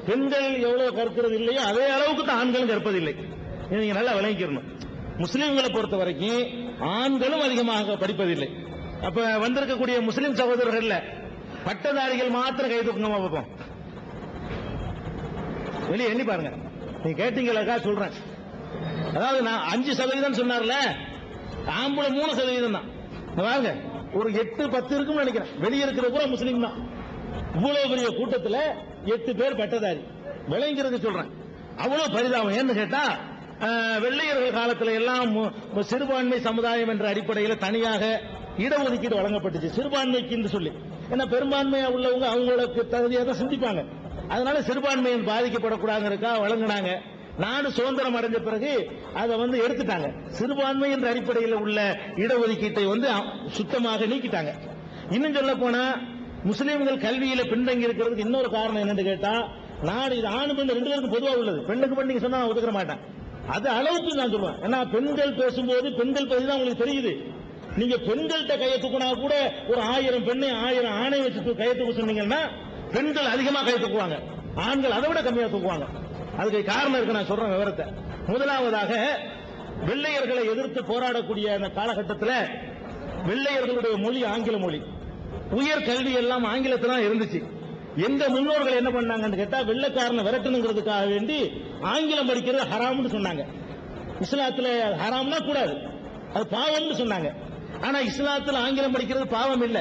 பெண்கள் எவ்வளவு கற்கிறது இல்லையோ அதே அளவுக்கு தான் ஆண்களும் கற்பதில்லை. நீங்க நல்லா விளங்கிக்கணும். முஸ்லீம்களை பொறுத்த வரைக்கும் ஆண்களும் அதிகமாக படிப்பதில்லை. அப்ப வந்திருக்கக்கூடிய முஸ்லீம் சகோதரர்கள் பட்டதாரிகள் மாத்திரம் கை தூக்கமா பார்ப்போம். வெளியே எண்ணி பாருங்க. நீங்க கேட்டீங்களா சொல்றேன். அதாவது நான் 5% சொன்னார்ல, ஆம்பளை 3% தான். பாருங்க, ஒரு 8-10 இருக்கும்னு நினைக்கிறேன். வெளியே இருக்கிற பூரா முஸ்லீம் தான். இவ்வளவு பெரிய கூட்டத்தில் 8 பேர் பட்டதாரி. விளைங்கிறது சொல்றேன். அவ்வளவு பரிதாபம். ஏன்னு கேட்டா, வெள்ளையர்கள் காலத்தில் எல்லாம் சிறுபான்மை சமுதாயம் என்ற அடிப்படையில் தனியாக இடஒதுக்கீடு வழங்கப்பட்டுச்சு, சிறுபான்மைக்கு என்று சொல்லி. ஏன்னா பெரும்பான்மையா உள்ளவங்க அவங்களுக்கு தகுதியாக தான் சிந்திப்பாங்க. அதனால சிறுபான்மையின் பாதிக்கப்படக்கூடாதுக்கா வழங்கினாங்க. நாடு சுதந்திரம் அடைஞ்ச பிறகு அதை வந்து எடுத்துட்டாங்க. சிறுபான்மை என்ற அடிப்படையில் உள்ள இடஒதுக்கீட்டை வந்து சுத்தமாக நீக்கிட்டாங்க. இன்னும் சொல்ல போனா முஸ்லீம்கள் கல்வியில பின்தங்கி இருக்கிறதுக்கு இன்னொரு காரணம் என்னன்னு கேட்டா, நாடு இது ஆணு பெண் 2 பேருக்கும் பொதுவாக உள்ளது. பெண்ணுக்கு பண்ணி சொன்னா நான் ஒதுக்க மாட்டேன். அது அளவுக்கு நான் சொல்லுவேன். ஏன்னா பெண்கள் பேசும்போது பெண்கள் பத்தி தான் உங்களுக்கு தெரியுது. நீங்க பெண்கள்கிட்ட கையை தூக்கினா கூட ஒரு 1000 பெண்ணை 1000 ஆணை வச்சு கையை தூக்க சொன்னீங்கன்னா பெண்கள் அதிகமாக கை தூக்குவாங்க, ஆண்கள் அதை விட கம்மியா தூக்குவாங்க. அதுக்கு காரணம் இருக்கு, நான் சொல்றேன் விவரத்தை. முதலாவதாக, வெள்ளையர்களை எதிர்த்து போராடக்கூடிய அந்த காலகட்டத்தில் வெள்ளையர்களுடைய மொழி ஆங்கில மொழி. உயர் கல்வி எல்லாம் ஆங்கிலத்தில் தான் இருந்துச்சு. எங்க முன்னோர்கள் என்ன பண்ணாங்கன்னு கேட்டா, வெள்ளைக்காரனை விரட்டணுங்கிறதுக்காக வேண்டி ஆங்கிலம் படிக்கிறது ஹராம்னு சொன்னாங்க. இஸ்லாத்துல ஹராம்னா கூடாது, அது பாவம்னு சொன்னாங்க. ஆனா இஸ்லாத்துல ஆங்கிலம் படிக்கிறது பாவம் இல்ல,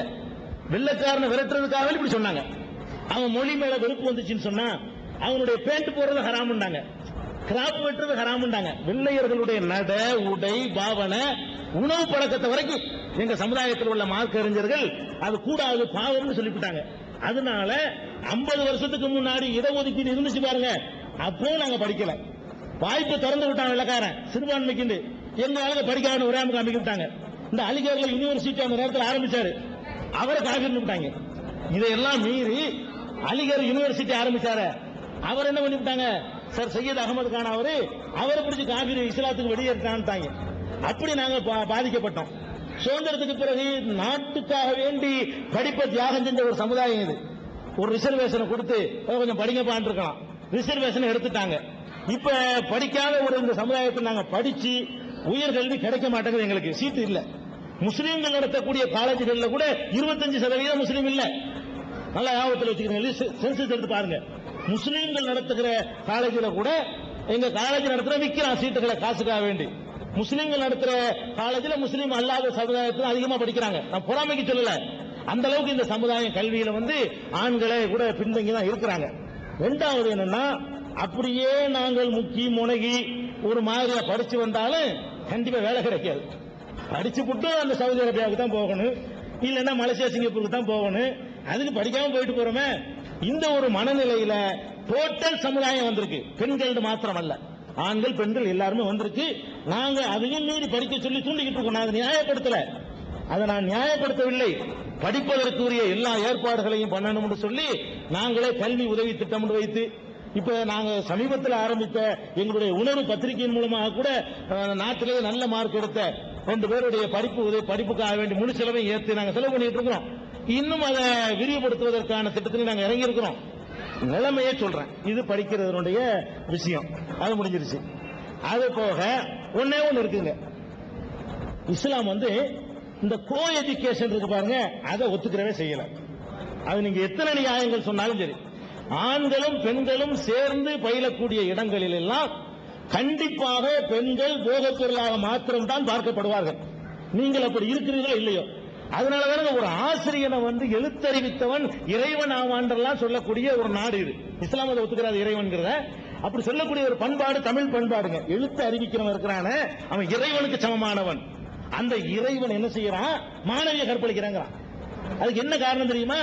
வெள்ளைக்காரனை விரட்டுறதுக்காக இப்படி சொன்னாங்க. அவன் மொழி மேல வெறுப்பு வந்துச்சுன்னு சொன்னா அவனுடைய பேண்ட் போடுறது ஹராமுண்டாங்க, கிராப் வெட்டுறது ஹராமுண்டாங்க. வெள்ளையர்களுடைய நட, உடை, பாவனை, உணவு பழக்கத்தை வரைக்கும் எங்க சமுதாயத்தில் உள்ள மார்க்க அறிஞர்கள் அது கூடாது, பாவம்னு சொல்லிவிட்டாங்க. அதனால 50 வருஷத்துக்கு முன்னாடி இடஒதுக்கீடு இருந்துச்சு பாருங்க, அப்போ நாங்க படிக்கல. வாய்ப்பு திறந்து விட்டாங்க வெள்ளக்காரன் சிறுபான்மைக்கு. எங்க ஆளுங்க படிக்காத ஒரே காமிக்க விட்டாங்க. இந்த அலிகர்ல யூனிவர்சிட்டி அந்த நேரத்தில் ஆரம்பிச்சாரு, அவரை காப்பி விட்டாங்க. இதையெல்லாம் மீறி அலிகர் யூனிவர்சிட்டி ஆரம்பிச்சாரு, அவர் என்ன பண்ணி விட்டாங்க, சார் சையத் அகமது கான் அவரை பிடிச்சி காபி இஸ்லாத்துக்கு வெளியேற்றான்ட்டாங்க. அப்படி நாங்க பாதிக்கப்பட்டோம். சுதந்திரத்துக்கு பிறகு நாட்டுக்காக வேண்டி படிப்பை தியாகம் செஞ்ச ஒரு சமுதாயம் இது. ஒரு ரிசர்வேஷனை கொடுத்து கொஞ்சம் படிங்கப்பான் இருக்கலாம், ரிசர்வேஷனை எடுத்துட்டாங்க. இப்ப படிக்காத ஒரு இந்த சமுதாயத்தை நாங்க படிச்சு உயர்கல்வி கிடைக்க மாட்டேங்குது, எங்களுக்கு சீட்டு இல்ல. முஸ்லீம்கள் நடத்தக்கூடிய காலேஜ்கள்ல கூட 25% முஸ்லீம் இல்ல. நல்லா ஞாபகத்தில் வச்சுக்கிறீங்க, சென்சஸ் எடுத்து பாருங்க. முஸ்லீம்கள் நடத்துகிற காலேஜில் கூட எங்க காலேஜ் நடத்துற விற்கிறான் சீட்டுகளை காசுக்காக வேண்டி. முஸ்லீம்கள் நடத்துற காலேஜில் முஸ்லீம் அல்லாத சமுதாயத்தில் அதிகமா படிக்கிறாங்க. நான் பொறாமைக்கு சொல்லல, அந்த அளவுக்கு இந்த சமுதாயம் கல்வியில வந்து ஆண்களே கூட பின்தங்கி தான் இருக்கிறாங்க. ரெண்டாவது என்னன்னா, அப்படியே நாங்கள் முக்கி முனகி ஒரு மாதிரியா படிச்சு வந்தாலும் கண்டிப்பா வேலை கிடைக்காது. படிச்சு விட்டு அந்த சவுதி அரேபியாவுக்கு தான் போகணும், இல்லைன்னா மலேசியா சிங்கப்பூருக்கு தான் போகணும். அதுக்கு படிக்காம போயிட்டு போறோமே. இந்த ஒரு மனநிலையில டோட்டல் சமுதாயம் வந்திருக்கு. பெண்கள் மாத்திரம் அல்ல, ஆண்கள் பெண்கள் எல்லாருமே வந்திருக்கு. நாங்க அதையும் மீறி படிக்க சொல்லி தூண்டிக்கிட்டு இருக்கோம். நான் நியாயப்படுத்தல, அதை நான் நியாயப்படுத்தவில்லை. படிப்பதற்குரிய எல்லா ஏற்பாடுகளையும் பண்ணணும்னு சொல்லி நாங்களே கல்வி உதவி திட்டம் வைத்து, இப்ப நாங்க சமீபத்தில் ஆரம்பித்த எங்களுடைய உணர்வு பத்திரிகையின் மூலமாக கூட நாட்டிலேயே நல்ல மார்க் எடுத்த 2 பேருடைய படிப்புக்காக வேண்டி முழு செலவை ஏற்று நாங்க செலவு பண்ணிட்டு இருக்கிறோம். இன்னும் அதை விரிவுபடுத்துவதற்கான திட்டத்தில் நாங்க இறங்கி இருக்கிறோம். நிலைமையே சொல்றேன், இது படிக்கிறதுடைய விஷயம், அது முடிஞ்சிருச்சு. அது போக ஒன்னே ஒன்னு இருக்குங்க, இஸ்லாம் இந்த கோ எஜுகேஷன் இருக்கு பாருங்க, அதை ஒத்துக்கிறவே செய்யல. அது நீங்க எத்தனை நியாயங்கள் சொன்னாலும் சரி, ஆண்களும் பெண்களும் சேர்ந்து பயிலக்கூடிய இடங்களில் எல்லாம் கண்டிப்பாக பெண்கள் போகப் பொருளாக மாத்திரம்தான் பார்க்கப்படுவார்கள். நீங்கள் அப்படி இருக்கிறீர்களோ இல்லையோ, அதனாலதான் ஒரு ஆசிரியனை எழுத்தறிவித்தவன் இறைவன் ஆவாண்டெல்லாம் சொல்லக்கூடிய ஒரு நாடு இது. இஸ்லாம் அதை ஒத்துக்கிறாது இறைவன்கிறத. அப்படி சொல்லக்கூடிய ஒரு பண்பாடு தமிழ் பண்பாடுங்க. எழுத்து அறிவிக்கிறவன் இருக்கிறான அவன் இறைவனுக்கு சமமானவன். அந்த இறைவன் என்ன செய்யறான், மாணவியை கற்பழிக்கிறாங்க. அதுக்கு என்ன காரணம் தெரியுமா?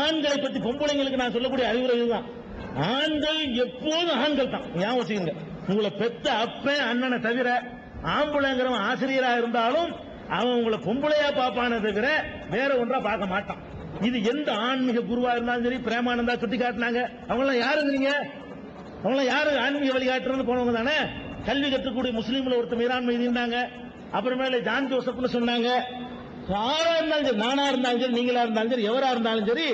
ஆண்களை பற்றி பொம்பளைங்களுக்கு நான் சொல்லக்கூடிய அறிவுரை தான், ஆண்கள் எப்போதும் ஆண்கள் தான். ஞாபகம் வச்சுக்கோங்க, உங்களை பெத்த அப்பன் அண்ணனை தவிர ஆம்பளைங்கிறவன் ஆசிரியரா இருந்தாலும் அவன் உங்களை பொம்பளையா பாப்பான தவிர வேற ஒன்றா பார்க்க மாட்டான். இது எந்த ஆன்மீக குருவா இருந்தாலும் சரி, பிரேமானந்தா சுட்டி காட்டினாங்க. அவங்களாம் யாருங்கிறீங்க? அவங்களாம் யாரு? ஆன்மீக வழிகாட்டுறது போனவங்க தானே. கல்வி கற்றுக்கூடிய முஸ்லீம்ல ஒருத்தர் மீரான் மைதினாங்க, அப்புறமேல ஜான் ஜோசப்னு சொன்னாங்க. யாரா இருந்தாலும் சரி, நானா இருந்தாலும் சரி, நீங்களா இருந்தாலும் சரி, எவரா இருந்தாலும் சரி,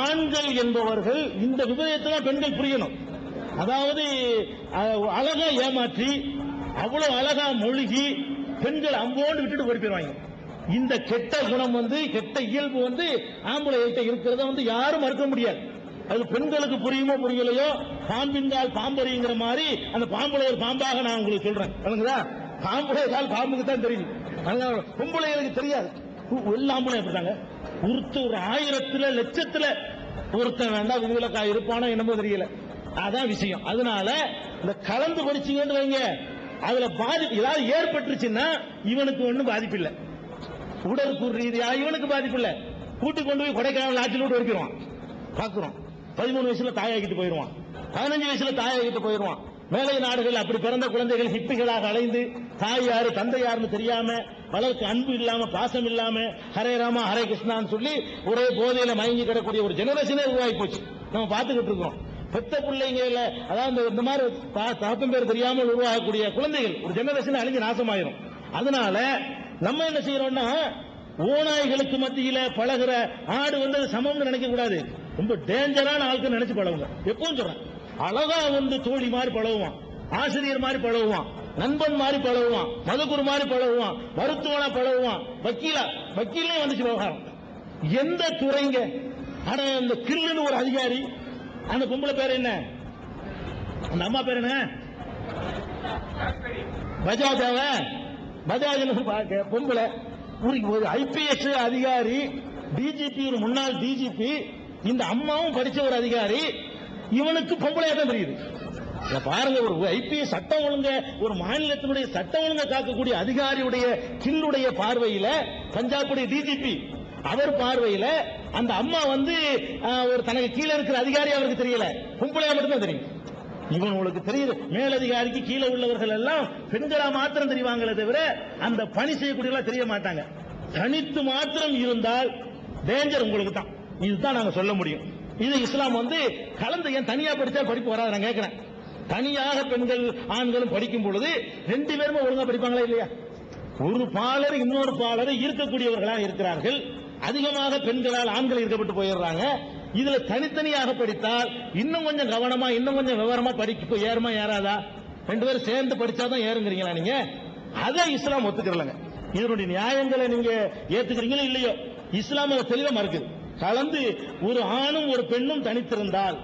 ஆண்கள் என்பவர்கள் இந்த விபரீதத்தை பெண்கள் புரியணும். அதாவது அழகா ஏமாற்றி அவ்வளவு அழகா மொழிகி பெண்கள் அம்போண்டு விட்டுட்டு போயிருவாங்க. இந்த கெட்ட குணம் கெட்ட இயல்பு ஆம்பளை இருக்கிறத யாரும் மறுக்க முடியாது. அது பெண்களுக்கு புரியுமோ புரியலையோ, பாம்பின்கால் பாம்பறிங்கிற மாதிரி அந்த பாம்புடைய பாம்பாக நான் உங்களுக்கு சொல்றேன். பாம்புடைய கால் பாம்புக்கு தான் தெரியும், பொம்பளைகளுக்கு தெரியாது. எல்லாம்பளை அப்படித்தாங்க. ஒரு 1000 லட்சத்துல ஒருத்தன் வேண்டாம் விதிவிலக்கா இருப்பானோ என்னமோ தெரியல. அதான் விஷயம். அதனால இந்த கலந்து படிச்சீங்கன்னு வைங்க, அதுல பாதிப்பு ஏதாவது ஏற்பட்டுருச்சுன்னா இவனுக்கு ஒன்னும் பாதிப்பு இல்லை. உடற்கூறு ரீதியா இவனுக்கு பாதிப்பு இல்லை. கூட்டி கொண்டு போய் கொடைக்கானல் ஆட்சியில் விட்டு வைக்கிறோம். பாக்குறோம், 13 வயசுல தாயாகிட்டு போயிருவான், 15 வயசுல தாயாகிட்டு போயிருவான். மேலை நாடுகள் அப்படி பிறந்த குழந்தைகள் ஹிப்பிகளாக அலைந்து தாய் யாரு தந்தை யாருன்னு தெரியாம, வளர்க்கு அன்பு இல்லாம பாசம் இல்லாம ஹரே ராமா ஹரே கிருஷ்ணான்னு சொல்லி ஒரே போதையில மயங்கி கிடக்கூடிய ஒரு ஜெனரேஷனே உருவாகி போச்சு. நம்ம பார்த்துக்கிட்டு இருக்கோம். பெத்த பிள்ளைங்க அதாவது இந்த மாதிரி தாப்பம் பேர் தெரியாமல் உருவாகக்கூடிய குழந்தைகள் ஒரு ஜெனரேஷன் அழிஞ்சு நாசமாயிரும். அதனால நம்ம என்ன செய்யறோம்னா, ஓநாய்களுக்கு மத்தியில பழகிற ஆடு அது சமம்னு நினைக்க கூடாது. ரொம்ப டேஞ்சரான ஆளுக்கு நினைச்சு பழகுங்க. எப்பவும் சொல்றேன், அழகா தோழி மாதிரி பழகுவான், ஆசிரியர் மாதிரி பழகுவான், நண்பன் மாதிரி பழகுவான், மதகுரு மாதிரி பழகுவான், மருத்துவனா பழகுவான், வக்கீலே வந்துச்சு விவகாரம். எந்த துறைங்க? ஆனா இந்த கில்லுன்னு ஒரு அதிகாரி, அந்த பொம்பளை பேர் என்ன, அந்த அம்மா பேர் என்ன, பஜாஜ் பொம்பளை, ஒரு ஐபிஎஸ் அதிகாரி, டிஜிபி, ஒரு முன்னாள் டிஜிபி. இந்த அம்மாவும் படிச்ச ஒரு அதிகாரி, இவனுக்கு பொம்பளையா தான் தெரியுது. பாருங்க, ஒரு ஐபிஎஸ் சட்டம் ஒழுங்க, ஒரு மாநிலத்தினுடைய சட்டம் ஒழுங்க காக்கக்கூடிய அதிகாரியுடைய கில்லுடைய பார்வையில, பஞ்சாபுடைய டிஜிபி அவர் பார்வையில அந்த அம்மா ஒரு தனக்கு கீழே இருக்கிற அதிகாரி அவருக்கு தெரியல, பொம்பளையா மட்டும்தான் தெரியும். இவன் உங்களுக்கு தெரியுது, மேலதிகாரிக்கு கீழே உள்ளவர்கள் எல்லாம் பெண்களா மாத்திரம் தெரிவாங்களே தவிர அந்த பணி செய்யக்கூடிய தெரிய மாட்டாங்க. தனித்து மாத்திரம் இருந்தால் டேஞ்சர் உங்களுக்கு தான். இதுதான் நாங்க சொல்ல முடியும். இது இஸ்லாம் கலந்து ஏன் தனியா படிச்சா படிப்பு வராது நான் கேட்கிறேன். தனியாக பெண்கள் ஆண்களும் படிக்கும் பொழுது 2 பேருமே ஒழுங்கா படிப்பாங்களா இல்லையா? ஒரு பாலர் இன்னொரு பாலர் ஈர்க்கக்கூடியவர்களாக இருக்கிறார்கள். அதிகமாக பெண்களால் ஆண்கள் ஈர்க்கப்பட்டு போயிடுறாங்க. இதுல தனித்தனியாக படித்தால் இன்னும் கொஞ்சம் கவனமா, இன்னும் கொஞ்சம் விவரமா படிக்க ஏறுமா ஏறாதா? 2 பேரும் சேர்ந்து படிச்சாதான் ஏறுங்கிறீங்களா நீங்க? அதை இஸ்லாம் ஒத்துக்கிறலங்க. இதனுடைய நியாயங்களை நீங்க ஏத்துக்கிறீங்களோ இல்லையோ, இஸ்லாம் அதை தெளிவா மறுக்குது. கலந்து ஒரு ஆணும் ஒரு பெண்ணும் தனித்திருந்தால்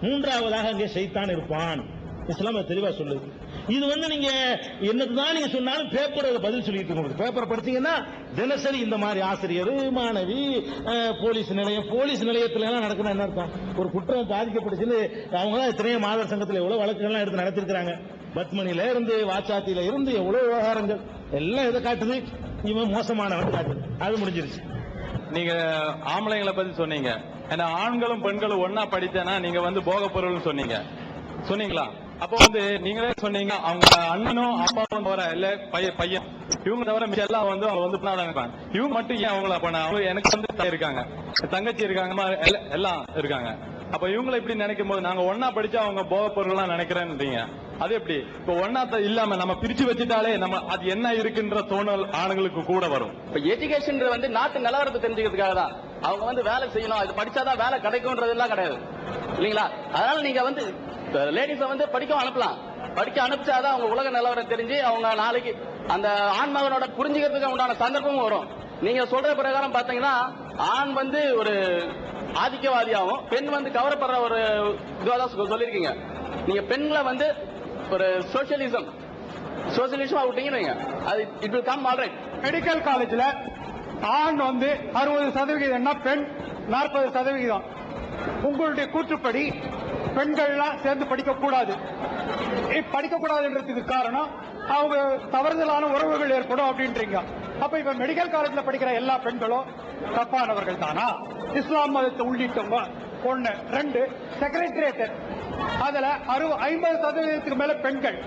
3வதாக அங்கே ஷைத்தான் இருப்பான். இஸ்லாம் தெளிவா சொல்லுது. இது நீங்க என்னதான் நீங்க சொன்னாலும் பேப்பர் பதில் சொல்லிட்டு இருக்கோம். பேப்பர் படிச்சீங்கன்னா தினசரி இந்த மாதிரி ஆசிரியர், மாணவி, போலீஸ் நிலையத்துல எல்லாம் நடக்குது. என்ன அர்த்தம்? ஒரு குற்றம் பாதிக்கப்பட்டுச்சுன்னு அவங்க தான் எத்தனையோ மாதர் சங்கத்தில் எவ்வளவு வழக்குகள்லாம் எடுத்து நடத்திருக்கிறாங்க. பத்மனில இருந்து வாச்சாத்தியில இருந்து எவ்வளவு விவகாரங்கள் எல்லாம் எதை காட்டுது? இவன் மோசமானவன் காட்டுது. அது முடிஞ்சிருச்சு. நீங்க ஆம்பளைங்களை பத்தி சொன்னீங்க. ஏன்னா ஆண்களும் பெண்களும் ஒன்னா படித்தேன்னா நீங்க வந்து போக பொருள்னு சொன்னீங்களா? அப்போ வந்து நீங்களே சொன்னீங்க அவங்க அண்ணனும் அப்பாவும் தவிர இல்ல பையன் இவங்க தவிர மிச்சம் எல்லாம் வந்து அவங்க வந்து பண்ணாதான். இவங்க மட்டும் ஏன் அவங்கள பண்ண? அவங்க எனக்கு வந்து தாய் இருக்காங்க, தங்கச்சி இருக்காங்க, எல்லாம் இருக்காங்க. அப்ப இவங்களை இப்படி நினைக்கும் போது நாங்க ஒன்னா படிச்சா அவங்க போக பொருள்லாம் நினைக்கிறேன்றீங்க. அது எப்படி? இப்ப ஒன்னாத்த இல்லாம நம்ம பிரிச்சு வச்சுட்டாலே நம்ம அது என்ன இருக்குன்ற தோணல் ஆணுங்களுக்கு கூட வரும். இப்ப எஜுகேஷன் வந்து நாட்டு நிலவரத்தை தெரிஞ்சுக்கிறதுக்காக தான். அவங்க வந்து வேலை செய்யணும், அது படிச்சாதான் வேலை கிடைக்கும்ன்றது எல்லாம் கிடையாது இல்லீங்களா? அதனால நீங்க வந்து லேடிஸ வந்து படிக்க அனுப்பலாம். படிக்க அனுப்பிச்சாதான் அவங்க உலக நிலவரம் தெரிஞ்சு அவங்க நாளைக்கு அந்த ஆண்மகனோட புரிஞ்சுக்கிறதுக்கு உண்டான சந்தர்ப்பமும் வரும். நீங்க சொல்ற பிரகாரம் பாத்தீங்கன்னா ஆண் வந்து ஒரு ஆதிக்கவாதியாகவும் பெண் வந்து கவரப்படுற ஒரு இதுவாதான் சொல்லியிருக்கீங்க. நீங்க பெண்களை வந்து ஒரு சோசியலிசம் விட்டீங்க, அது it will come alright. Medical காலேஜ்ல ஆண் வந்து 60% பெண் 40%. உங்களுடைய கூற்றுப்படி பெண்கள்லாம் சேர்ந்து படிக்கக்கூடாது. படிக்கக்கூடாதுன்றதுக்கு காரணம் அவங்க தவறுதலான உறவுகள் ஏற்படும் அப்படின்றீங்க. அப்ப இப்ப மெடிக்கல் காலேஜ்ல படிக்கிற எல்லா பெண்களும் தப்பானவர்கள் தானா? இஸ்லாம் மதத்தை உள்ளிட்டவங்க 1 2 செக்ரட்டரியேட் அதுல 50% மேல பெண்கள்,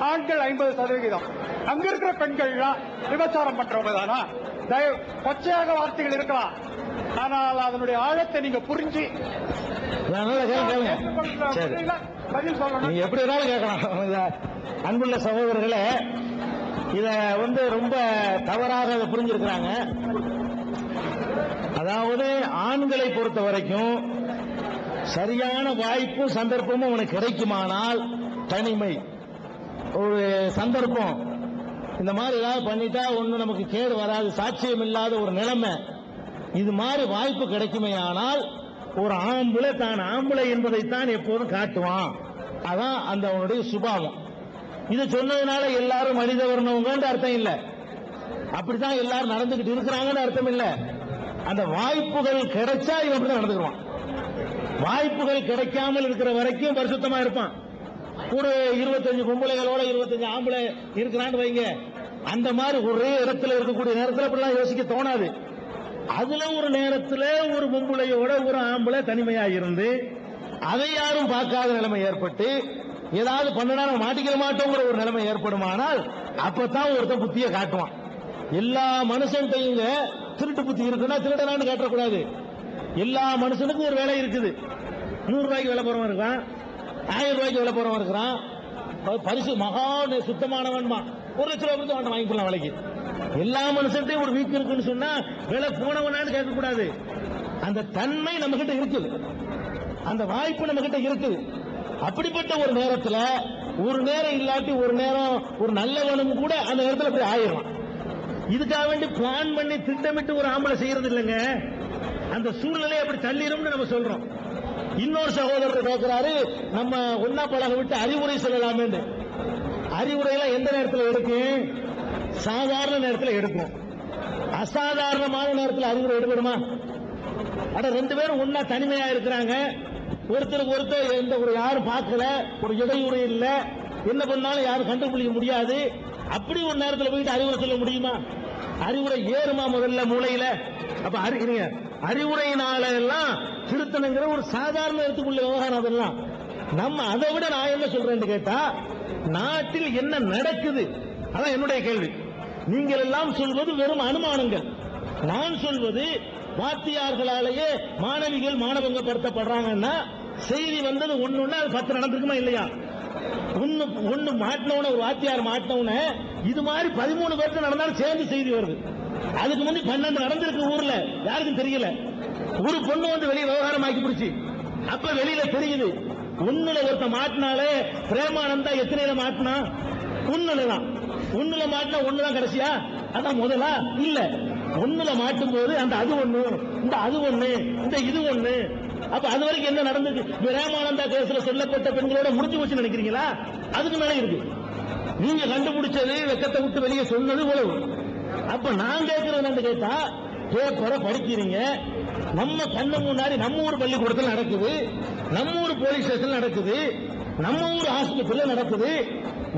ஆண்கள் 50%. அங்க இருக்கிற பெண்கள்லாம் விபச்சாரம் பண்றவங்க தானா? கொச்சையாக வார்த்தைகள் இருக்கலாம், ஆனால் அதனுடைய ஆழத்தை நீங்க புரிஞ்சு பதில் சொல்லணும். நீங்க எப்படி வேணாலும் கேட்கலாம். அன்புள்ள சகோதரர்களே, இத வந்து ரொம்ப தவறாக புரிஞ்சிருக்கிறாங்க. அதாவது ஆண்களை பொறுத்த வரைக்கும் சரியான வாய்ப்பும் சந்தர்ப்பமும் அவனுக்கு கிடைக்குமானால் தனிமை ஒரு சந்தர்ப்பம் இந்த மாதிரி ஏதாவது பண்ணிட்டா ஒண்ணு நமக்கு கேடு வராது, சாட்சியம் இல்லாத ஒரு நிலைமை, இது மாதிரி வாய்ப்பு கிடைக்குமே ஆனால் ஒரு ஆம்பளை தான் ஆம்பளை என்பதைத்தான் எப்போதும் காட்டுவான். அதான் அந்த அவனுடைய சுபாவம். இது சொன்னதுனால எல்லாரும் மனித வர்ணவங்க அர்த்தம் இல்ல, அப்படித்தான் எல்லாரும் நடந்துகிட்டு இருக்கிறாங்கன்னு அர்த்தம் இல்ல. அந்த வாய்ப்புகள் கிடைச்சா இவன் அப்படிதான் நடந்துக்குவான். வாய்ப்புகள் கிடைக்காமல் இருக்கிற வரைக்கும் பரிசுத்தமா இருப்பான். ஒரு 25 பொம்பளைகளோட 25 ஆம்பளை இருக்கிறான்னு வைங்க, அந்த மாதிரி ஒரே இடத்துல இருக்கக்கூடிய நேரத்தில் அப்படிலாம் யோசிக்க தோணாது. அதுல ஒரு நேரத்தில் ஒரு பொம்பளையோட ஒரு ஆம்பளை தனிமையா இருந்து அதை யாரும் பார்க்காத நிலைமை ஏற்பட்டு ஏதாவது பண்ணனா மாட்டிக்க மாட்டோங்கிற ஒரு நிலைமை ஏற்படுமானால் அப்பதான் ஒருத்தன் புத்தியை காட்டுவான். எல்லா மனுஷன்டையும் திருட்டு புத்தி இருக்குன்னா திருடனான்னு காட்டக்கூடாது. எல்லா மனுஷனுக்கும் ஒரு வேலை இருக்குது. 100 ரூபாய்க்கு வேலை போறவன் இருக்கான், 1000 ரூபாய்க்கு வேலை போறவன் இருக்கிறான், பரிசு மகா சுத்தமானவன் 1 லட்சம் ரூபாய் அவன் வாங்கிக்கலாம் வேலைக்கு. எல்லா மனுஷன்டையும் ஒரு வீக் இருக்குன்னு சொன்னா வேலை போனவனான்னு கேட்கக்கூடாது. அந்த தன்மை நம்ம கிட்ட இருக்குது, அந்த வாய்ப்பு நம்ம கிட்ட இருக்குது. அப்படிப்பட்ட ஒரு நேரத்தில் ஒரு நேரம் இல்லாட்டி ஒரு நேரம் ஒரு நல்லவனும் கூட அந்த நேரத்தில் போய் ஆயிரும். இதுக்காக வேண்டி பிளான் பண்ணி திட்டமிட்டு ஒரு ஆம்பளை செய்யறது இல்லைங்க. அந்த சூழ்நிலையை அப்படி தள்ளிடும்னு நம்ம சொல்றோம். இன்னொரு சகோதரர் கேட்கிறாரு, நம்ம ஒன்னா பழக விட்டு அறிவுரை சொல்லலாமே. அறிவுரையெல்லாம் எந்த நேரத்தில் எடுக்கும்? சாதாரண நேரத்தில் எடுக்கும். அசாதாரணமான நேரத்தில் அறிவுரை எடுக்கணுமா? அட 2 பேரும் ஒன்னா தனிமையா இருக்கிறாங்க, ஒருத்தருக்கு ஒருத்தர் எந்த ஒரு யாரும் பார்க்கல, ஒரு இடையூறு இல்ல, என்ன பண்ணாலும் யாரும் கண்டுபிடிக்க முடியாது. அப்படி ஒரு நேரத்தில் போயிட்டு அறிவுரை சொல்ல முடியுமா? அறிவுரை ஏறுமா முதல்ல மூளையில? அப்ப அறிவுரையினால எல்லாம் திருத்தணுங்கிற ஒரு சாதாரண இடத்துக்குள்ள விவகாரம். அதெல்லாம் நம்ம அதை விட நான் என்ன சொல்றேன்னு கேட்டா, நாட்டில் என்ன நடக்குது அதான் என்னுடைய கேள்வி. நீங்கள் எல்லாம் சொல்வது வெறும் அனுமானங்கள். நான் சொல்வது வாத்தியார்களாலேயே மாணவிகள் மாணவங்கப்படுத்தப்படுறாங்கன்னா செய்தி வந்தது ஒண்ணுன்னா அது 10 நடந்திருக்குமா இல்லையா? ஒன்னு மாட்டினவன ஒரு வாத்தியார் மாட்டினவன இது மாதிரி 13 பேருக்கு நடந்தாலும் சேர்ந்து செய்தி வருது. அதுக்கு முன்னாடி 12 நடந்திருக்கு ஊர்ல, யாருக்கும் தெரியல. ஒரு பொண்ணு வந்து வெளியே விவகாரம் ஆக்கி பிடிச்சி அப்ப வெளியில தெரியுது. ஒண்ணுல ஒருத்த மாட்டினாலே பிரேமானந்தா எத்தனையில மாட்டினா? ஒண்ணுலதான். ஒண்ணுல மாட்டினா ஒண்ணுதான் கடைசியா? அதான் முதலா? இல்ல, ஒண்ணுல மாட்டும் போது அந்த அது ஒண்ணு, இந்த அது ஒண்ணு, இந்த இது ஒண்ணு. அப்ப அது வரைக்கும் என்ன நடந்தது? பிரேமானந்தா கேஸ்ல சொல்லப்பட்ட பெண்களோட முடிஞ்சு போச்சு நினைக்கிறீங்களா? அதுக்கு மேல இருக்கு. நீங்க கண்டுபிடிச்சது வெக்கத்தை விட்டு வெளியே சொன்னது உழவு. அப்ப நான் கேட்கறது கேட்டா, பேப்பரை படிக்கிறீங்க, நம்ம கண்ணு முன்னாடி நம்ம ஊர் பள்ளிக்கூடத்தில் நடக்குது, நம்ம ஊர் போலீஸ் ஸ்டேஷன் நடக்குது, நம்ம ஊர் ஆஸ்பத்திரியில் நடக்குது.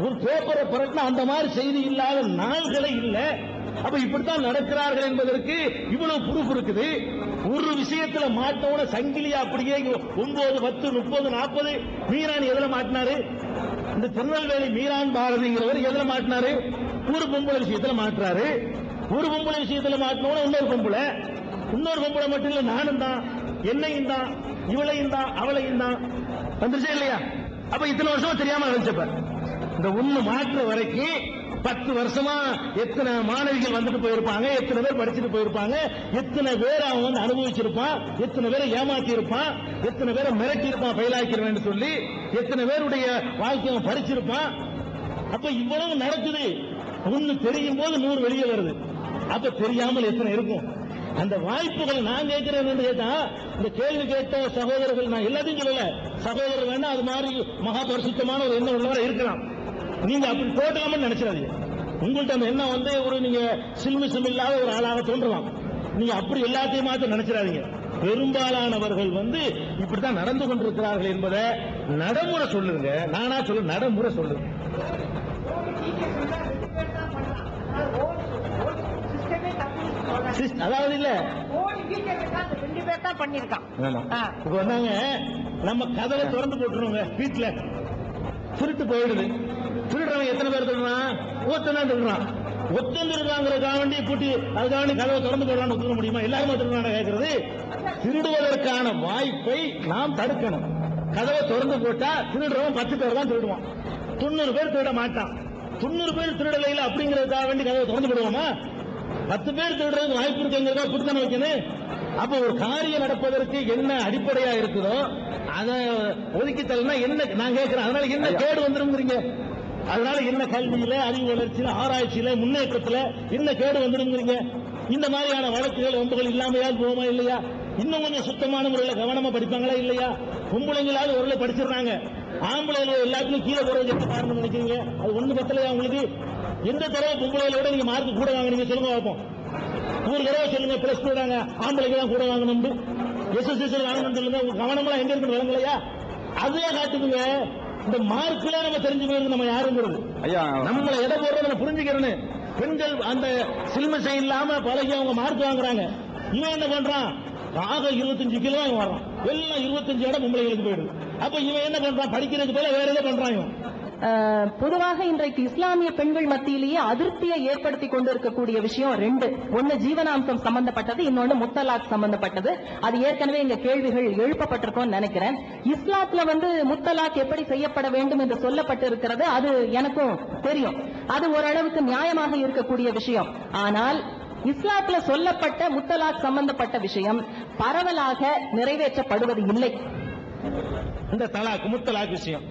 ஒரு பேப்பரை புரட்டினா அந்த மாதிரி செய்தி இல்லாத நாள்களே இல்ல. அப்ப இப்படித்தான் நடக்கிறார்கள் என்பதற்கு இவ்வளவு ப்ரூஃப் இருக்குது. ஒரு விஷயத்துல மாட்டோட சங்கிலியா அப்படியே 9, 10, 30, 40 மீரான் எதுல மாட்டினாரு? இந்த திருநெல்வேலி மீரான் பாரதிங்கிறவர் எதுல மாட்டினாரு? ஒரு பொம்பளை விஷயத்துல மாட்டுறாரு. ஒரு பொம்பளை விஷயத்துல மாட்டினோட இன்னொரு பொம்பளை மட்டும் இல்ல, நானும் தான், என்னையும் தான், இவளையும் தான், அவளையும் தான் வந்துருச்சே இல்லையா? அப்ப இத்தனை வருஷமா தெரியாம நினைச்சப்ப இந்த ஒண்ணு மாற்ற வரைக்கும் 10 வருஷமா எத்தனை மாணவிகள் வந்துட்டு போயிருப்பாங்க, எத்தனை பேர் படிச்சுட்டு போயிருப்பாங்க, எத்தனை பேர் அவன் வந்து அனுபவிச்சிருப்பான், எத்தனை பேரை ஏமாத்தி இருப்பான், எத்தனை பேரை மிரட்டி இருப்பான் பயிலாக்கிறேன் சொல்லி, எத்தனை பேருடைய வாழ்க்கையை அவன் பறிச்சிருப்பான். அப்ப இவ்வளவு நடக்குது. ஒண்ணு தெரியும் போது 100 வெளியே வருது. அப்ப தெரியாமல் எத்தனை இருக்கும்? அந்த வாய்ப்புகள் நான் கேட்கிறேன் என்று கேட்டா, இந்த கேள்வி கேட்ட சகோதரர்கள், நான் எல்லாத்தையும் சொல்லல, சகோதரர் வேணா அது மாதிரி மகா பரிசுத்தமான ஒரு எண்ணம் உள்ளவரை இருக்கலாம். நீங்க அப்படி போட்டலாம்னு நினைச்சிடாதீங்க. உங்கள்ட்ட அந்த எண்ணம் வந்து ஒரு நீங்க சில்மிசம் இல்லாத ஒரு ஆளாக தோன்றலாம். நீங்க அப்படி எல்லாத்தையும் மாத்த நினைச்சிடாதீங்க. பெரும்பாலானவர்கள் வந்து இப்படித்தான் நடந்து கொண்டிருக்கிறார்கள் என்பதை நடைமுறை சொல்லுங்க. நானா சொல்ல, நடைமுறை சொல்லுங்க. அதாவது இல்ல, இப்ப வந்தாங்க, நம்ம கதவை திறந்து போட்டுருவோங்க. வீட்டுல திருட்டு போயிடுது. திருடுறவன் எத்தனை பேர் திருடுறான்? ஒருத்தன் திருடுறான். ஒத்தன் திருடுறாங்கிறதுக்காக வேண்டி பூட்டி அதுக்காக கதவை திறந்து போடலாம்னு ஒத்துக்க முடியுமா? எல்லாருமே திருடுறாங்க கேட்கறது. திருடுவதற்கான வாய்ப்பை நாம் தடுக்கணும். கதவை திறந்து போட்டா திருடுறவன் 10 பேர் தான் திருடுவான், 90 பேர் திருட மாட்டான். 90 பேர் திருடலையில் அப்படிங்கிறதுக்காக வேண்டி கதவை திறந்து போடுவோமா? 10 பேர் திருடுறதுக்கு வாய்ப்பு இருக்குங்கிறதா புத்தனை வைக்கணும். அப்ப ஒரு காரியம் நடப்பதற்கு என்ன அடிப்படையா இருக்குதோ அதை ஒதுக்கி தரலன்னா என்ன நான் கேட்கிறேன். அதனால என்ன கேடு வந்துருங்கிறீங்க? அதனால என்ன கல்வியில, அறிவு வளர்ச்சியில, ஆராய்ச்சியில, முன்னேற்றத்துல என்ன கேடு வந்துருங்கிறீங்க? இந்த மாதிரியான வழக்குகள் வம்புகள் இல்லாமையால் போகுமா இல்லையா? இன்னும் கொஞ்சம் சுத்தமான முறையில் கவனமா படிப்பாங்களா இல்லையா? பொம்பளைங்களாவது ஒரு படிச்சிருந்தாங்க, ஆம்பளைல எல்லாத்துக்கும் கீழே போறது எப்படி காரணம் நினைக்கிறீங்க? அது ஒண்ணு பத்தலையா உங்களுக்கு? எந்த தடவை பொம்பளைகளோட நீங்க மார்க் கூட வாங்கினீங்க சொல்லுங்க பார்ப்போம். ஒரு தடவை சொல்லுங்க பிளஸ் 2 தாங்க ஆம்பளைக்கு தான் கூட வாங்கணும், SSLC வாங்கணும் சொல்லுங்க. உங்க கவனமெல்லாம் எங்க இருக்கு விளங்கலையா? அதே காட்டுக்குங்க. இந்த மார்க்ல நம்ம தெரிஞ்சு போயிருக்கு நம்ம யாருங்கிறது. நம்மள எடை போடுறது நம்ம புரிஞ்சுக்கிறேன்னு. பெண்கள் அந்த சில்மிசை இல்லாம பழகி அவங்க மார்க் வாங்குறாங்க. இவன் என்ன பண்றான்? ஆக 25 கிலோ வர்றான். எல்லாம் 25 இடம் பொம்பளைகளுக்கு போயிடுது. அப்ப இவன் என்ன பண்றான்? படிக்கிறதுக்கு போல வேற ஏதோ பண்றான் இவன். பொதுவாக இன்றைக்கு இஸ்லாமிய பெண்கள் மத்தியிலேயே அதிருப்தியை ஏற்படுத்தி கொண்டிருக்கக்கூடிய விஷயம் 2. ஒன்னு ஜீவனாம்சம் சம்பந்தப்பட்டது, இன்னொன்னு முத்தலாக் சம்பந்தப்பட்டது. அது ஏற்கனவே எங்க கேள்விகள் எழுப்பப்பட்டிருக்கோம் நினைக்கிறேன். இஸ்லாத்துல வந்து முத்தலாக் எப்படி செய்யப்பட வேண்டும் என்று சொல்லப்பட்டு இருக்கிறது, அது எனக்கும் தெரியும். அது ஓரளவுக்கு நியாயமாக இருக்கக்கூடிய விஷயம். ஆனால் இஸ்லாத்துல சொல்லப்பட்ட முத்தலாக் சம்பந்தப்பட்ட விஷயம் பரவலாக நிறைவேற்றப்படுவது இல்லை. இந்த தலாக் முத்தலாக் விஷயம்,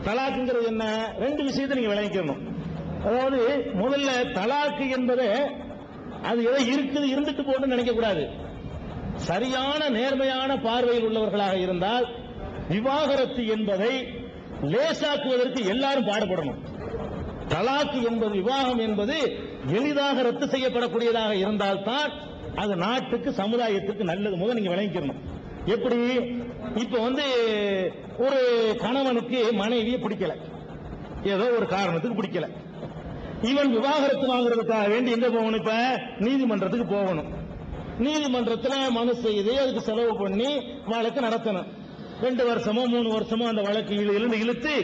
தலாக்குங்கிறது என்ன? 2 விஷயத்தை நீங்க விளங்கிக்கணும். அதாவது முதல்ல தலாக்கு என்பது அது ஏதோ இருக்குது இருந்துட்டு போட்டு நினைக்க கூடாது. சரியான நேர்மையான பார்வையில் உள்ளவர்களாக இருந்தால் விவாகரத்து என்பதை லேசாக்குவதற்கு எல்லாரும் பாடுபடணும். தலாக்கு என்பது, விவாகம் என்பது எளிதாக ரத்து செய்யப்படக்கூடியதாக இருந்தால்தான் அது நாட்டுக்கு சமுதாயத்துக்கு நல்லது. முதல் நீங்க விளங்கிக்கணும். எப்படி? இப்ப வந்து ஒரு கணவனுக்கு மனைவியை பிடிக்கல, ஏதோ ஒரு காரணத்துக்கு பிடிக்கல. இவன் விவாகரத்து வாங்குறதுக்காக வேண்டி எங்க போகணும்? இப்ப நீதிமன்றத்துக்கு போகணும். நீதிமன்றத்தில் மனு செய்து அதுக்கு செலவு பண்ணி வழக்கு நடத்தணும். 2 வருஷமோ 3 வருஷமோ அந்த வழக்கு இழுத்து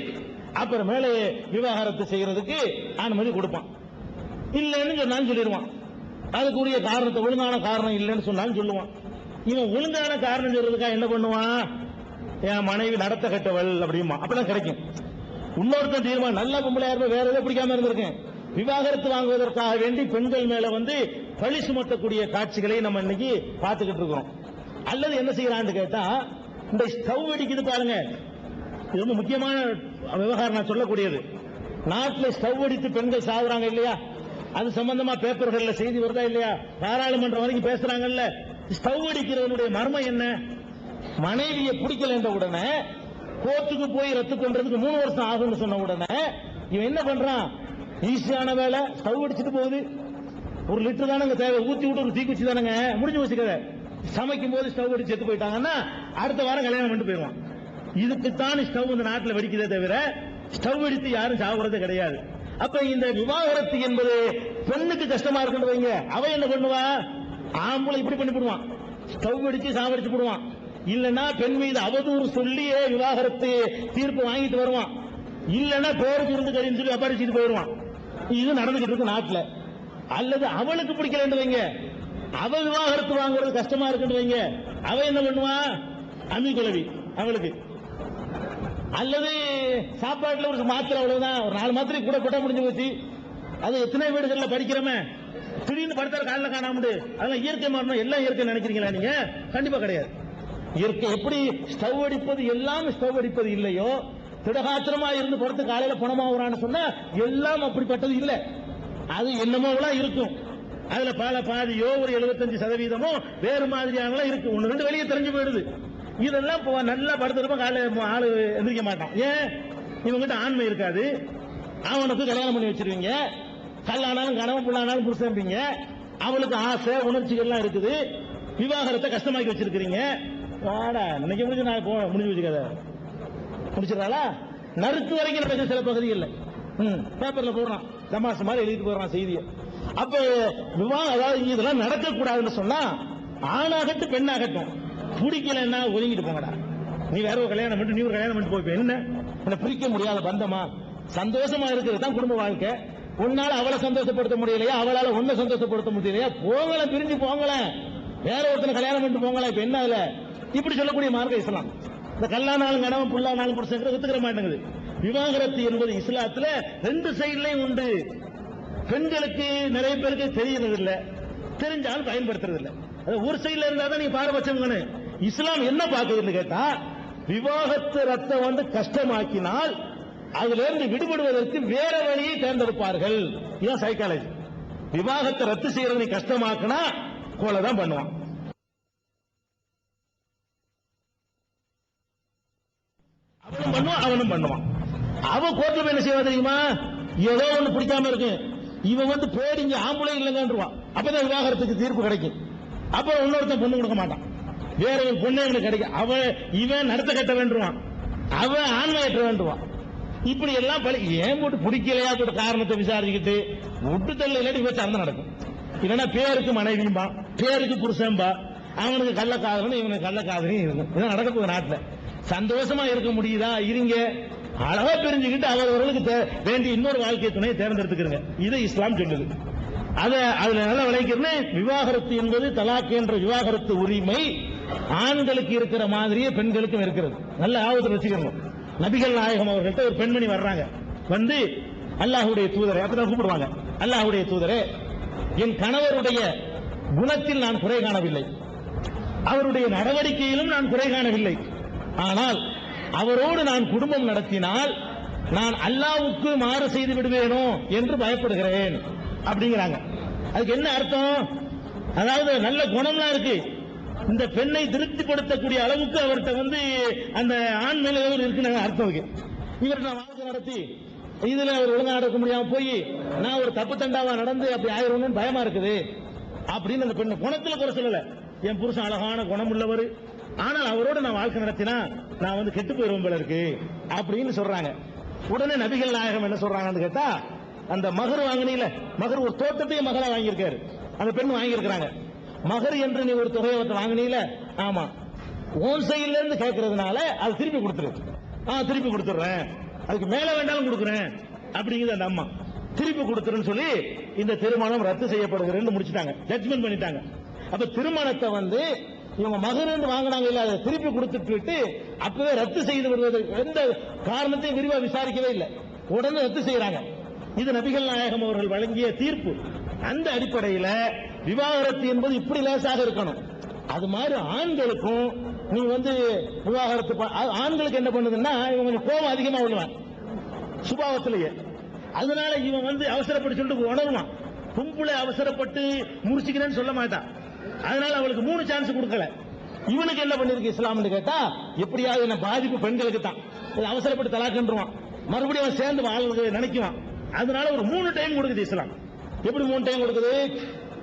அப்புறமேல விவாகரத்து செய்யறதுக்கு அனுமதி கொடுப்பான். இல்லைன்னு சொன்னான்னு சொல்லிடுவான். அதுக்குரிய காரணத்தை, ஒழுங்கான காரணம் இல்லைன்னு சொன்னாலும் சொல்லுவான். இவன் ஒழுங்கான காரணம் சொல்றதுக்காக என்ன பண்ணுவான்? என் மனைவி நடத்த கட்டவள் அப்படிமா, அப்பெல்லாம் கிடைக்கும். இன்னொருத்தன் தீர்மானம், நல்ல பொம்பளையா இருப்ப வேற எதை பிடிக்காம இருந்திருக்கேன், விவாகரத்து வாங்குவதற்காக வேண்டி பெண்கள் மேல வந்து பழி சுமத்தக்கூடிய காட்சிகளை நம்ம இன்னைக்கு பார்த்துக்கிட்டு இருக்கிறோம். அல்லது என்ன செய்யறான்னு கேட்டா, இந்த ஸ்டவ் வெடிக்குது பாருங்க, இது ரொம்ப முக்கியமான விவகாரம் நான் சொல்லக்கூடியது. நாட்டில் ஸ்டவ் வெடித்து பெண்கள் சாகுறாங்க இல்லையா? அது சம்பந்தமா பேப்பர்கள்ல செய்தி வருதா இல்லையா? பாராளுமன்றம் வரைக்கும் பேசுறாங்கல்ல. ஸ்டவ் அடிக்கிறவனுடைய மர்மம் என்ன? மனைவியை பிடிக்கல என்ற உடனே கோர்ட்டுக்கு போய் ரத்து பண்றதுக்கு 3 வருஷம் ஆகும்னு சொன்ன உடனே இவன் என்ன பண்றான்? ஈஸியான வேலை, ஸ்டவ் அடிச்சுட்டு போகுது. 1 லிட்டர் தானங்க தேவை, ஊத்தி விட்டு ஒரு தீக்குச்சி தானங்க, முடிஞ்சு வச்சுக்கத. சமைக்கும் போது ஸ்டவ் அடிச்சு செத்து போயிட்டாங்கன்னா அடுத்த வாரம் கல்யாணம் பண்ணிட்டு போயிடுவான். இதுக்குத்தான் ஸ்டவ் இந்த நாட்டில் வெடிக்கிறதே தவிர ஸ்டவ் அடித்து யாரும் சாகுறதே கிடையாது. அப்ப இந்த விவாகரத்து என்பது பெண்ணுக்கு கஷ்டமா இருக்குன்னு வைங்க, அவ என்ன பண்ணுவா, ஆம்பளை இப்படி பண்ணி போடுவான், ஸ்டவ் அடிச்சு சாவடிச்சு போடுவான், இல்லன்னா பெண் மீது அவதூறு சொல்லியே விவாகரத்து தீர்ப்பு வாங்கிட்டு வருவான், இல்லன்னா பேருக்கு இருந்து கறின்னு சொல்லி அப்பாடிச்சுட்டு போயிடுவான். இது நடந்துகிட்டு இருக்கு நாட்டுல. அல்லது அவளுக்கு பிடிக்கலன்னு வைங்க, அவ விவாகரத்து வாங்குறது கஷ்டமா இருக்குன்னு வைங்க, அவ என்ன பண்ணுவா, அமி குலவி அவளுக்கு. அல்லது சாப்பாட்டுல ஒரு மாத்திரை, அவ்வளவுதான், ஒரு 4 மாத்திரை கூட போட்டா முடிஞ்சு போச்சு. அது எத்தனை வீடுகள்ல படிக்கிறோமே, திடீர்னு படுத்தாரு காலைல காணாம, அதெல்லாம் இயற்கை மாறணும், எல்லாம் இயற்கை நினைக்கிறீங்களா நீங்க? கண்டிப்பா கிடையாது. இயற்கை எப்படி ஸ்டவ் அடிப்பது எல்லாம் ஸ்டவ் அடிப்பது இல்லையோ, திடகாத்திரமா இருந்து படுத்து காலையில பணமாகறான்னு சொன்னா எல்லாம் அப்படிப்பட்டது இல்லை. அது என்னமோலாம் இருக்கும். அதுல பாதியோ ஒரு 75% வேறு மாதிரியான இருக்கு. 1-2 வெளியே தெரிஞ்சு போயிடுது. இதெல்லாம் நல்லா படுத்திருப்போம், காலையில ஆளு எந்திரிக்க மாட்டான். ஏன்? இவங்கிட்ட ஆண்மை இருக்காது. அவனுக்கு கல்யாணம் பண்ணி வச்சிருவீங்க, கல்லானாலும் கணவன் புள்ளானாலும் புருஷன்பீங்க, அவளுக்கு ஆசை உணர்ச்சிகள்லாம் இருக்குது, விவாகரத்தை கஷ்டமாக்கி வச்சிருக்கிறீங்க. வாடா இன்னைக்கு முடிஞ்சு நான் முடிஞ்சு வச்சுக்காத முடிச்சிடறாளா, நறுக்கு வரைக்கும் நடக்க சில பகுதியில் பேப்பர்ல போடுறான், தமாசு மாதிரி எழுதிட்டு போடுறான் செய்தியை. அப்ப அதாவது இதெல்லாம் நடக்கக்கூடாதுன்னு சொன்னா ஆணாகட்டும் பெண்ணாகட்டும் பிடிக்கலன்னா ஒதுங்கிட்டு போங்கடா. நீ வேற ஒரு கல்யாணம் பண்ணிட்டு நீ ஒரு கல்யாணம் பண்ணிட்டு போய் என்ன பிரிக்க முடியாத பந்தமா? சந்தோஷமா இருக்கிறது தான் குடும்ப வாழ்க்கை. உன்னால அவளை சந்தோஷப்படுத்த முடியலையா, அவளால உன்னை சந்தோஷப்படுத்த முடியலையா, போங்கள பிரிஞ்சு போங்கள, வேற ஒருத்தனை கல்யாணம் பண்ணிட்டு போங்கள. இப்ப என்ன அதுல இப்படி சொல்லக்கூடிய மார்க்க இஸ்லாம். இந்த கல்லானாலும் கணவன் புல்லானாலும் புருஷன் ஒத்துக்கிற மாட்டேங்குது. விவாகரத்து என்பது இஸ்லாத்துல 2 சைட்லயும் உண்டு. பெண்களுக்கு நிறைய பேருக்கு தெரியறது இல்ல, தெரிஞ்சாலும் பயன்படுத்துறது இல்ல. ஒரு சைட்ல இருந்தா தான் நீங்க பாரபட்சம். இஸ்லாம் என்ன பாக்குதுன்னு கேட்டா, விவாகத்து ரத்தம் கஷ்டமாக்கினால் அதுல இருந்து விடுபடுவதற்கு வேற வழியை தேர்ந்தெடுப்பார்கள். இதுதான் சைக்காலஜி. விவாகத்தை ரத்து செய்யறது கஷ்டமாக்குனா கொலை தான் பண்ணுவான். அவனும் பண்ணுவான், அவனும் பண்ணுவான். அவன் கோர்ட்ல என்ன செய்வா தெரியுமா, ஏதோ ஒண்ணு பிடிக்காம இருக்கு, இவன் பேடிங்க ஆம்பளை இல்லைங்கன்றான், அப்பதான் விவாகரத்துக்கு தீர்ப்பு கிடைக்கும். அப்ப இன்னொருத்தன் பொண்ணு கொடுக்க மாட்டான், வேற ஒரு பொண்ணு எங்களுக்கு கிடைக்கும். இவன் நடத்த கட்ட வேண்டுவான், அவன் ஆண்மையற்ற வேண்டுவான். இப்படி எல்லாம் ஏன் போட்டு பிடிக்கலையா போட்டு காரணத்தை விசாரிச்சுக்கிட்டு விட்டு தள்ள இல்லாட்டி விபச்சாரம் நடக்கும். இல்லைன்னா பேருக்கு மனைவியும்பா, பேருக்கு புருஷன்பா, அவனுக்கு கள்ளக்காதலும் இவனுக்கு கள்ளக்காதலும் இருக்கும். இதான் நடக்க போகுது நாட்டுல. சந்தோஷமா இருக்க முடியுதா? இருங்க, அழகா பிரிஞ்சுக்கிட்டு அவர்களுக்கு வேண்டிய இன்னொரு வாழ்க்கை துணையை தேர்ந்தெடுத்துக்கிறங்க. இதை இஸ்லாம் சொல்லுது. அதுல நல்லா விளைக்கிறேன். விவாகரத்து என்பது தலாக் என்ற விவாகரத்து உரிமை ஆண்களுக்கு இருக்கிற மாதிரியே பெண்களுக்கும் இருக்கிறது. நல்ல ஆபத்து வச்சுக்கணும். நபிகள் நாயகம் அவர்கள்ட்ட ஒரு பெண்மணி வர்றாங்க, அல்லாஹ்வுடைய தூதரே, அப்பதான் கூப்பிடுவாங்க, அல்லாஹ்வுடைய தூதரே, என் கணவருடைய குணத்தில் நான் குறை காணவில்லை, அவருடைய நடவடிக்கையிலும் நான் குறை காணவில்லை, ஆனால் அவரோடு நான் குடும்பம் நடத்தினால் நான் அல்லாஹ்வுக்கு மாறு செய்து விடுவேனோ என்று பயப்படுகிறேன் அப்படிங்கிறாங்க. அதுக்கு என்ன அர்த்தம்? அதாவது நல்ல குணம்லாம் இருக்கு, இந்த பெண்ணை திருப்திப்படுத்தக்கூடிய அளவுக்கு அவர்கிட்ட அந்த ஆண் மேல இருக்குன்னு அர்த்தம் இருக்கு. இவர்கிட்ட நான் வாழ்க்கை நடத்தி இதுல அவர் ஒழுங்கா நடக்க முடியாம போய் நான் ஒரு தப்பு தண்டாவா நடந்து அப்படி ஆயிரணும்னு பயமா இருக்குது அப்படின்னு அந்த பெண்ணு குணத்துல குறை சொல்லல. என் புருஷன் அழகான குணம் உள்ளவர், ஆனால் அவரோட நான் வாழ்க்கை நடத்தினா நான் கெட்டு போயிருவோம் போல இருக்கு அப்படின்னு சொல்றாங்க. உடனே நபிகள் நாயகம் என்ன சொல்றாங்கன்னு கேட்டா, அந்த மகர் வாங்கினீல, மகர் ஒரு தோட்டத்தையே மகளா வாங்கியிருக்காரு, அந்த பெண் வாங்கியிருக்கிறாங்க. மகர் என்று நீ ஒரு தொகையை வாங்கினீல, ஆமா, ஓன் சைட்ல இருந்து கேட்கறதுனால அது திருப்பி கொடுத்துரு. திருப்பி கொடுத்துறேன், அதுக்கு மேல வேண்டாலும் கொடுக்குறேன் அப்படிங்கிறது அந்த அம்மா. திருப்பி கொடுத்துருன்னு சொல்லி இந்த திருமணம் ரத்து செய்யப்படுகிறது முடிச்சுட்டாங்க, ஜட்ஜ்மெண்ட் பண்ணிட்டாங்க. அப்ப திருமணத்தை இவங்க மகர் வாங்கினாங்க இல்ல, அதை திருப்பி கொடுத்துட்டு அப்பவே ரத்து செய்து விடுவது எந்த காரணத்தையும் விரிவா விசாரிக்கவே இல்லை, உடனே ரத்து செய்யறாங்க. இது நபிகள் நாயகம் அவர்கள் வழங்கிய தீர்ப்பு. அந்த அடிப்படையில் விவாகரத்து என்பது இப்படி லேசாக இருக்கணும். அது மாதிரி ஆண்களுக்கும் நீ விவாகரத்து, ஆண்களுக்கு என்ன பண்ணுதுன்னா இவங்க கோபம் அதிகமா விழுவான் சுபாவத்திலேயே. அதனால இவன் அவசரப்பட்டு சொல்லிட்டு உணர்வான், கும்பலை அவசரப்பட்டு முடிச்சுக்கிறேன்னு சொல்ல மாட்டான். அதனால அவளுக்கு 3 சான்ஸ் கொடுக்கல. இவனுக்கு என்ன பண்ணிருக்கு இஸ்லாம் கேட்டா, எப்படியாவது என்ன பாதிப்பு பெண்களுக்கு தான், அவசரப்பட்டு தலாக்குன்றான், மறுபடியும் அவன் சேர்ந்து வாழ்க்கை நினைக்குவான். அதனால ஒரு 3 டைம் கொடுக்குது இஸ்லாம். எப்படி 3 டைம் கொடுக்குது?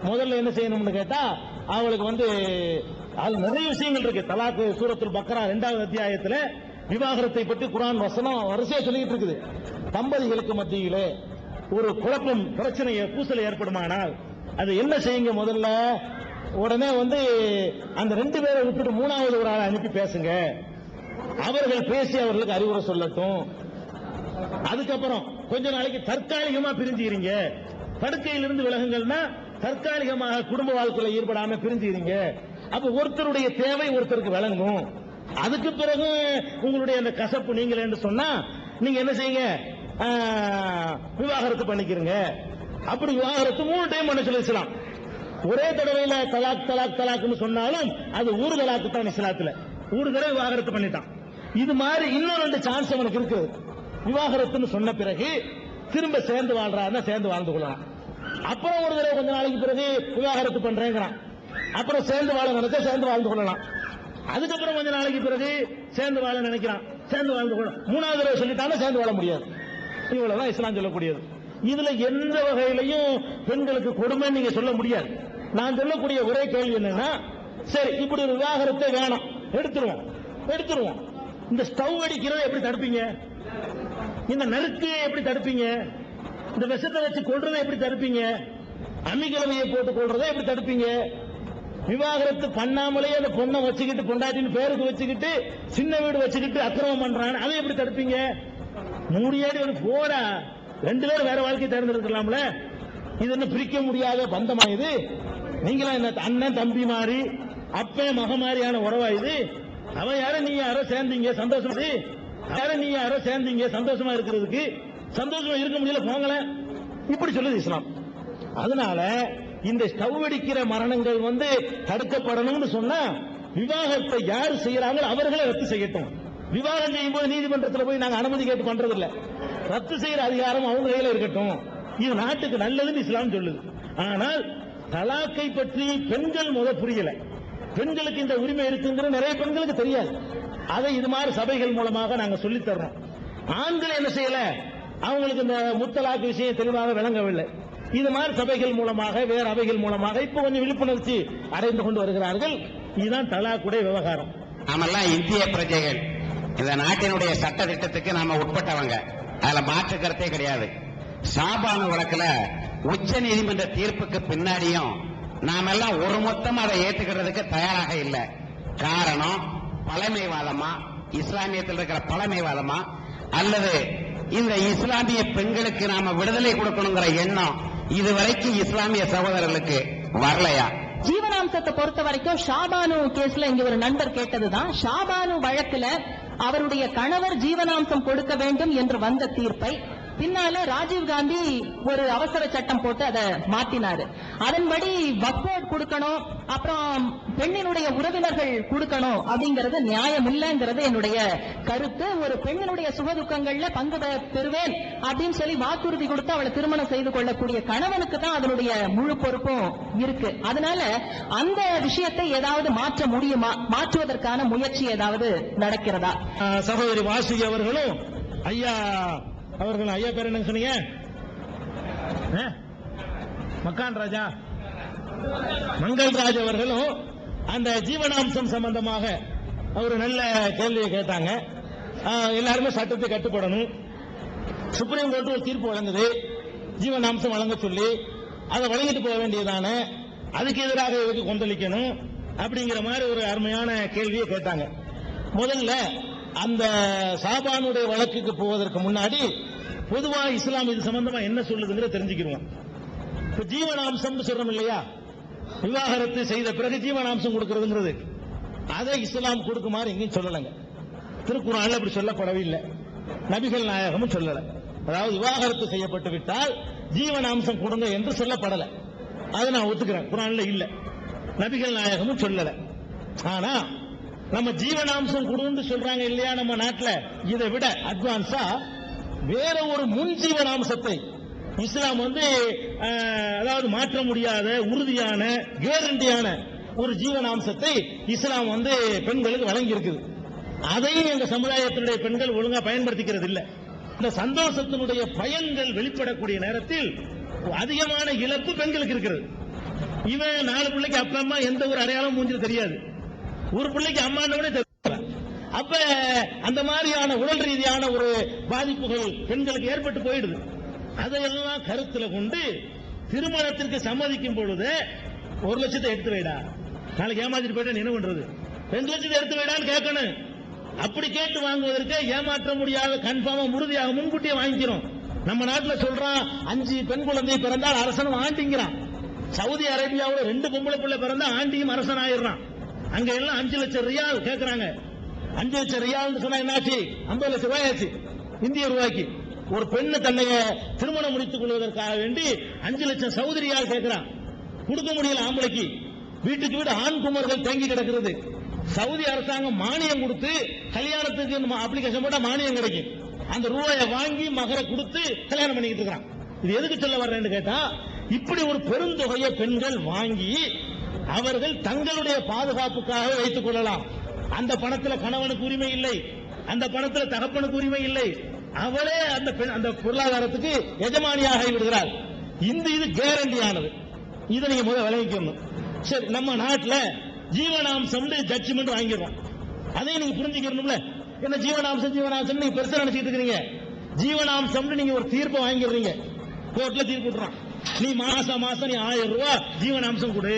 முதல்ல என்ன செய்யணும்னு கேட்டா, அவளுக்கு அது நிறைய விஷயங்கள் இருக்கு. தலாக்கு சூரத்துல் பக்ரா 2வது அத்தியாயத்துல விவாகரத்தை பற்றி குர்ஆன் வசனம் வரிசையா சொல்லிட்டு இருக்குது. தம்பதிகளுக்கு மத்தியிலே ஒரு குழப்பம் பிரச்சனையை பூசல் ஏற்படுமானால் அது என்ன செய்யுங்க? முதல்ல உடனே அந்த 2 பேரை விட்டுட்டு 3வது ஒரு ஆளை அனுப்பி பேசுங்க. அவர்கள் பேசி அவர்களுக்கு அறிவுரை சொல்லட்டும். அதுக்கப்புறம் கொஞ்ச நாளைக்கு தற்காலிகமா பிரிஞ்சுக்கிறீங்க. படுக்கையிலிருந்து விலகுங்கள்னா தற்காலிகமாக குடும்ப வாழ்க்கையில ஈடுபடாம பிரிஞ்சுக்கிறீங்க. அப்ப ஒருத்தருடைய தேவை ஒருத்தருக்கு விளங்கும். அதுக்கு பிறகு உங்களுடைய அந்த கசப்பு நீங்களேன்னு சொன்னா நீங்க என்ன செய்யுங்க? விவாகரத்து பண்ணிக்கிறீங்க. அப்படி விவாகரத்து 3 டைம் பண்ண சொல்லி இஸ்லாம். ஒரே தடவையில தலாக் தலாக் தலாக்னு சொன்னாலும் அது ஊர் தலாக்கு தான் இஸ்லாத்துல. ஊர் தடவை விவாகரத்து பண்ணிட்டான். இது மாதிரி இன்னும் 2 சான்ஸ் அவனுக்கு இருக்கு. விவாகரத்துன்னு சொன்ன பிறகு திரும்ப சேர்ந்து வாழ்றாருன்னா சேர்ந்து வாழ்ந்து கொள்ளலாம். அப்புறம் ஒரு தடவை கொஞ்ச நாளைக்கு பிறகு விவாகரத்து பண்றேங்கிறான். அப்புறம் சேர்ந்து வாழ நினைச்சா சேர்ந்து வாழ்ந்து கொள்ளலாம். அதுக்கப்புறம் கொஞ்ச நாளைக்கு பிறகு சேர்ந்து வாழ நினைக்கிறான், சேர்ந்து வாழ்ந்து கொள்ள. 3வது தடவை சொல்லிட்டாலும் சேர்ந்து வாழ முடியாது. இவ்வளவுதான் இஸ்லாம் சொல்லக்கூடியது. இதுல எந்த வகையிலையும் பெண்களுக்கு கொடுமை நீங்க சொல்ல முடியாது. நான் சொல்லக்கூடிய ஒரே கேள்வி என்னன்னா, சரி இப்படி ஒரு விவாகரத்தை வேணாம், எடுத்துருவோம். இந்த ஸ்டவ் அடிக்கிறத எப்படி தடுப்பீங்க? இந்த நெருக்கையை எப்படி தடுப்பீங்க? இந்த விஷத்தை வச்சு கொள்றதை எப்படி தடுப்பீங்க? அம்மிக்கிழமையை போட்டு கொள்றதை எப்படி தடுப்பீங்க? விவாகரத்து பண்ணாமலே அந்த பொண்ணை வச்சுக்கிட்டு பொண்டாட்டின்னு பேருக்கு வச்சுக்கிட்டு சின்ன வீடு வச்சுக்கிட்டு அக்கிரமம் பண்றாங்க, அதை எப்படி தடுப்பீங்க? மூடியாடி ஒரு போடா, 2 பேரும் வேற வாழ்க்கை தேர்ந்தெடுக்கலாம்ல. இது என்ன பிரிக்க முடியாத பந்தமா? இது நீங்களா என்ன அண்ணன் தம்பி மாதிரி அப்பே மக மாதிரியான உறவா இது? அவன் யாரும் நீ யாரோ சேர்ந்தீங்க சந்தோஷம், யாரும் நீ யாரோ சேர்ந்தீங்க சந்தோஷமா இருக்கிறதுக்கு, சந்தோஷமா இருக்க முடியல போங்கள, இப்படி சொல்லுது இஸ்லாம். அதனால இந்த ஸ்டவ் அடிக்கிற மரணங்கள் தடுக்கப்படணும்னு சொன்னா விவாகத்தை யாரு செய்யறாங்களோ அவர்களே ரத்து செய்யட்டும். விவாகம் செய்யும் போது நீதிமன்றத்தில் போய் நாங்க அனுமதி கேட்டு பண்றது இல்ல. ரத்து செய்யற அதிகாரம் அவங்க கையில இருக்கட்டும். இது நாட்டுக்கு நல்லதுன்னு இஸ்லாம் சொல்லுது. ஆனால் தலாக்கை பற்றி பெண்கள் புரியல. பெண்களுக்கு இந்த உரிமை இருக்குங்கிற நிறைய பெண்களுக்கு தெரியாது. அதை இது மாதிரி சபைகள் மூலமாக நாங்க சொல்லித் தர்றோம். ஆண்கள் என்ன செய்யல, அவங்களுக்கு இந்த முத்தலாக்கு விஷயம் தெளிவாக விளங்கவில்லை. இது மாதிரி சபைகள் மூலமாக வேற அவைகள் மூலமாக இப்ப கொஞ்சம் விழிப்புணர்ச்சி அடைந்து கொண்டு வருகிறார்கள். இதுதான் தலாக்குடைய விவகாரம். நாமெல்லாம் இந்திய பிரஜைகள், இந்த நாட்டினுடைய சட்ட திட்டத்துக்கு நாம உட்பட்டவங்க, அதுல மாற்று கருத்தே கிடையாது. ஷாபானு வழக்குல உச்ச நீதிமன்ற தீர்ப்புக்கு பின்னாடியும் நாமெல்லாம் ஒரு மொத்தம் அதை ஏற்றுக்கிறதுக்கு தயாராக இல்லை. காரணம் பழமைவாதமா, இஸ்லாமியத்தில் இருக்கிற பழமைவாதமா, அல்லது இந்த இஸ்லாமிய பெண்களுக்கு நாம விடுதலை கொடுக்கணுங்கிற எண்ணம் இதுவரைக்கும் இஸ்லாமிய சகோதரர்களுக்கு வரலையா? ஜீவனாம்சத்தை பொறுத்த வரைக்கும் ஷாபானு கேஸ்ல இங்க ஒரு நண்பர் கேட்டதுதான். ஷாபானு வழக்குல அவருடைய கணவர் ஜீவனாம்சம் கொடுக்க வேண்டும் என்று வந்த தீர்ப்பை பின்னால ராஜீவ்காந்தி ஒரு அவசர சட்டம் போட்டு அதை மாத்தினாரு. அதன்படி வக்ஃப் கொடுக்கணும், அப்புறம் பெண்ணினுடைய உறவினர்கள் கொடுக்கணும் அப்படிங்கறது நியாயம் இல்லைங்கிறது என்னுடைய கருத்து. ஒரு பெண்ணினுடைய சுகதுக்கங்கள்ல பங்கு பெறுவேன் அப்படின்னு சொல்லி வாக்குறுதி கொடுத்து அவளை திருமணம் செய்து கொள்ளக்கூடிய கணவனுக்கு தான் அதனுடைய முழு பொறுப்பும் இருக்கு. அதனால அந்த விஷயத்தை ஏதாவது மாற்ற முடியுமா, மாற்றுவதற்கான முயற்சி ஏதாவது நடக்கிறதா? சகோதரி வாசுகி அவர்களும் ஐயா பேர் என்ன சொன்னீங்க? மங்கள்ராஜ் அவர்களும் அந்த ஜீவனாம்சம் சம்பந்தமாக ஒரு நல்ல கேள்வியை கேட்டாங்க. எல்லாருமே சட்டத்தை கட்டுப்படணும். சுப்ரீம் கோர்ட் ஒரு தீர்ப்பு வழங்குது, ஜீவனாம்சம் வழங்க சொல்லி அதை வழங்கிட்டு போக வேண்டியதானே, அதுக்கு எதிராக இதுக்கு கொந்தளிக்கணும் அப்படிங்கிற மாதிரி ஒரு அருமையான கேள்வியை கேட்டாங்க. முதல்ல அந்த ஷாபானுடைய வழக்குக்கு போவதற்கு முன்னாடி பொதுவா இஸ்லாம் இது சம்பந்தமா என்ன சொல்லுதுங்கிற தெரிஞ்சுக்கிறோம். இப்ப ஜீவனாம்சம் சொல்றோம் இல்லையா, விவாகரத்து செய்த பிறகு ஜீவனாம்சம் கொடுக்கிறதுங்கிறது, அதை இஸ்லாம் கொடுக்குமாறு எங்கேயும் சொல்லலைங்க. திருக்குர்ஆன்ல அப்படி சொல்லப்படவே இல்லை, நபிகள் நாயகமும் சொல்லல. அதாவது விவாகரத்து செய்யப்பட்டு விட்டால் ஜீவனாம்சம் கொடுங்க என்று சொல்லப்படல. அதை நான் ஒத்துக்கிறேன், குர்ஆன்ல இல்ல, நபிகள் நாயகமும் சொல்லல. ஆனா நம்ம ஜீவனாம்சம் கொடுன்னு சொல்றாங்க இல்லையா நம்ம நாட்டில், இதை விட அட்வான்ஸா வேற ஒரு முன் ஜீவனாம்சத்தை இஸ்லாம் அதாவது மாற்ற முடியாத உறுதியான கேரண்டியான ஒரு ஜீவனாம்சத்தை இஸ்லாம் பெண்களுக்கு வழங்கி இருக்குது. அதையும் எங்க சமுதாயத்தினுடைய பெண்கள் ஒழுங்கா பயன்படுத்திக்கிறது இல்லை. இந்த சந்தோஷத்தினுடைய பயன்கள் வெளிப்படக்கூடிய நேரத்தில் அதிகமான இழப்பு பெண்களுக்கு இருக்கிறது. இவன் 4 பிள்ளைக்கு அப்பா அம்மா எந்த ஒரு அடையாளம் மூஞ்சில தெரியாது, ஒரு பிள்ளைக்கு அம்மானோட தெரியும். அப்ப அந்த மாதிரியான உடல் ரீதியான ஒரு பாதிப்புகள் பெண்களுக்கு ஏற்பட்டு போயிடுது. அதையெல்லாம் கருத்துல கொண்டு திருமணத்திற்கு சம்மதிக்கும் பொழுது 1 லட்சத்தை எடுத்து வைடா, நாளைக்கு ஏமாத்திட்டு போயிட்டா என்ன பண்றது, 2 லட்சத்தை எடுத்து வைடான்னு கேட்கணும். அப்படி கேட்டு வாங்குவதற்கு ஏமாற்ற முடியாத கன்ஃபார்மா உறுதியாக முன்கூட்டியே வாங்கிக்கிறோம். நம்ம நாட்டுல சொல்றான் 5 பெண் குழந்தை பிறந்தால் அரசனும் ஆண்டிங்கிறான். சவுதி அரேபியாவில் 2 பொம்பளை பிள்ளை பிறந்தா ஆண்டியும் அரசன் ஆயிடுறான். அங்க எல்லாம் 5 லட்சம் ரியால் கேட்கறாங்க. 5 லட்சம் ரியால் சொன்னா என்னாச்சு, 50 லட்சம் ரூபாய் ஆச்சு இந்திய ரூபாய்க்கு. ஒரு பெண்ணு தன்னைய திருமணம் முடித்துக் கொள்வதற்காக வேண்டி 5 லட்சம் சவுதி ரியால் கேட்கிறான். கொடுக்க முடியல ஆம்பளைக்கு. வீட்டுக்கு வீடு ஆண் குமர்கள் தேங்கி கிடக்கிறது. சவுதி அரசாங்கம் மானியம் கொடுத்து கல்யாணத்துக்கு அப்ளிகேஷன் போட்டா மானியம் கிடைக்கும். அந்த ரூபாயை வாங்கி மகரை கொடுத்து கல்யாணம் பண்ணிக்கிட்டு இருக்கான். இது எதுக்கு சொல்ல வர்றேன்னு கேட்டா, இப்படி ஒரு பெருந்தொகையை பெண்கள் வாங்கி அவர்கள் தங்களுடைய பாதுகாப்புக்காக வைத்துக் கொள்ளலாம். அந்த பணத்துல கணவனுக்கு உரிமை இல்லை, அந்த பணத்துல தகப்பனுக்கு உரிமை இல்லை. அவளே அந்த பொருளாதாரத்துக்கு எஜமானியாக விடுகிறார். இது கேரண்டியானது. இதை நீங்க முதல்ல விளைவிக்கணும். சரி, நம்ம நாட்டுல ஜீவனாம்சம் ஜட்ஜ்மெண்ட் வாங்கிடுறோம். அதையும் நீங்க புரிஞ்சுக்கணும்ல. என்ன ஜீவனாம்சம் நீங்க பெருசா நினைச்சிட்டு இருக்கீங்க. ஜீவனாம்சம் நீங்க ஒரு தீர்ப்பை வாங்கிடுறீங்க, கோர்ட்ல தீர்ப்பு விட்டுறான். நீ மாசம் நீ 1000 ரூபாய் ஜீவனாம்சம் கொடு.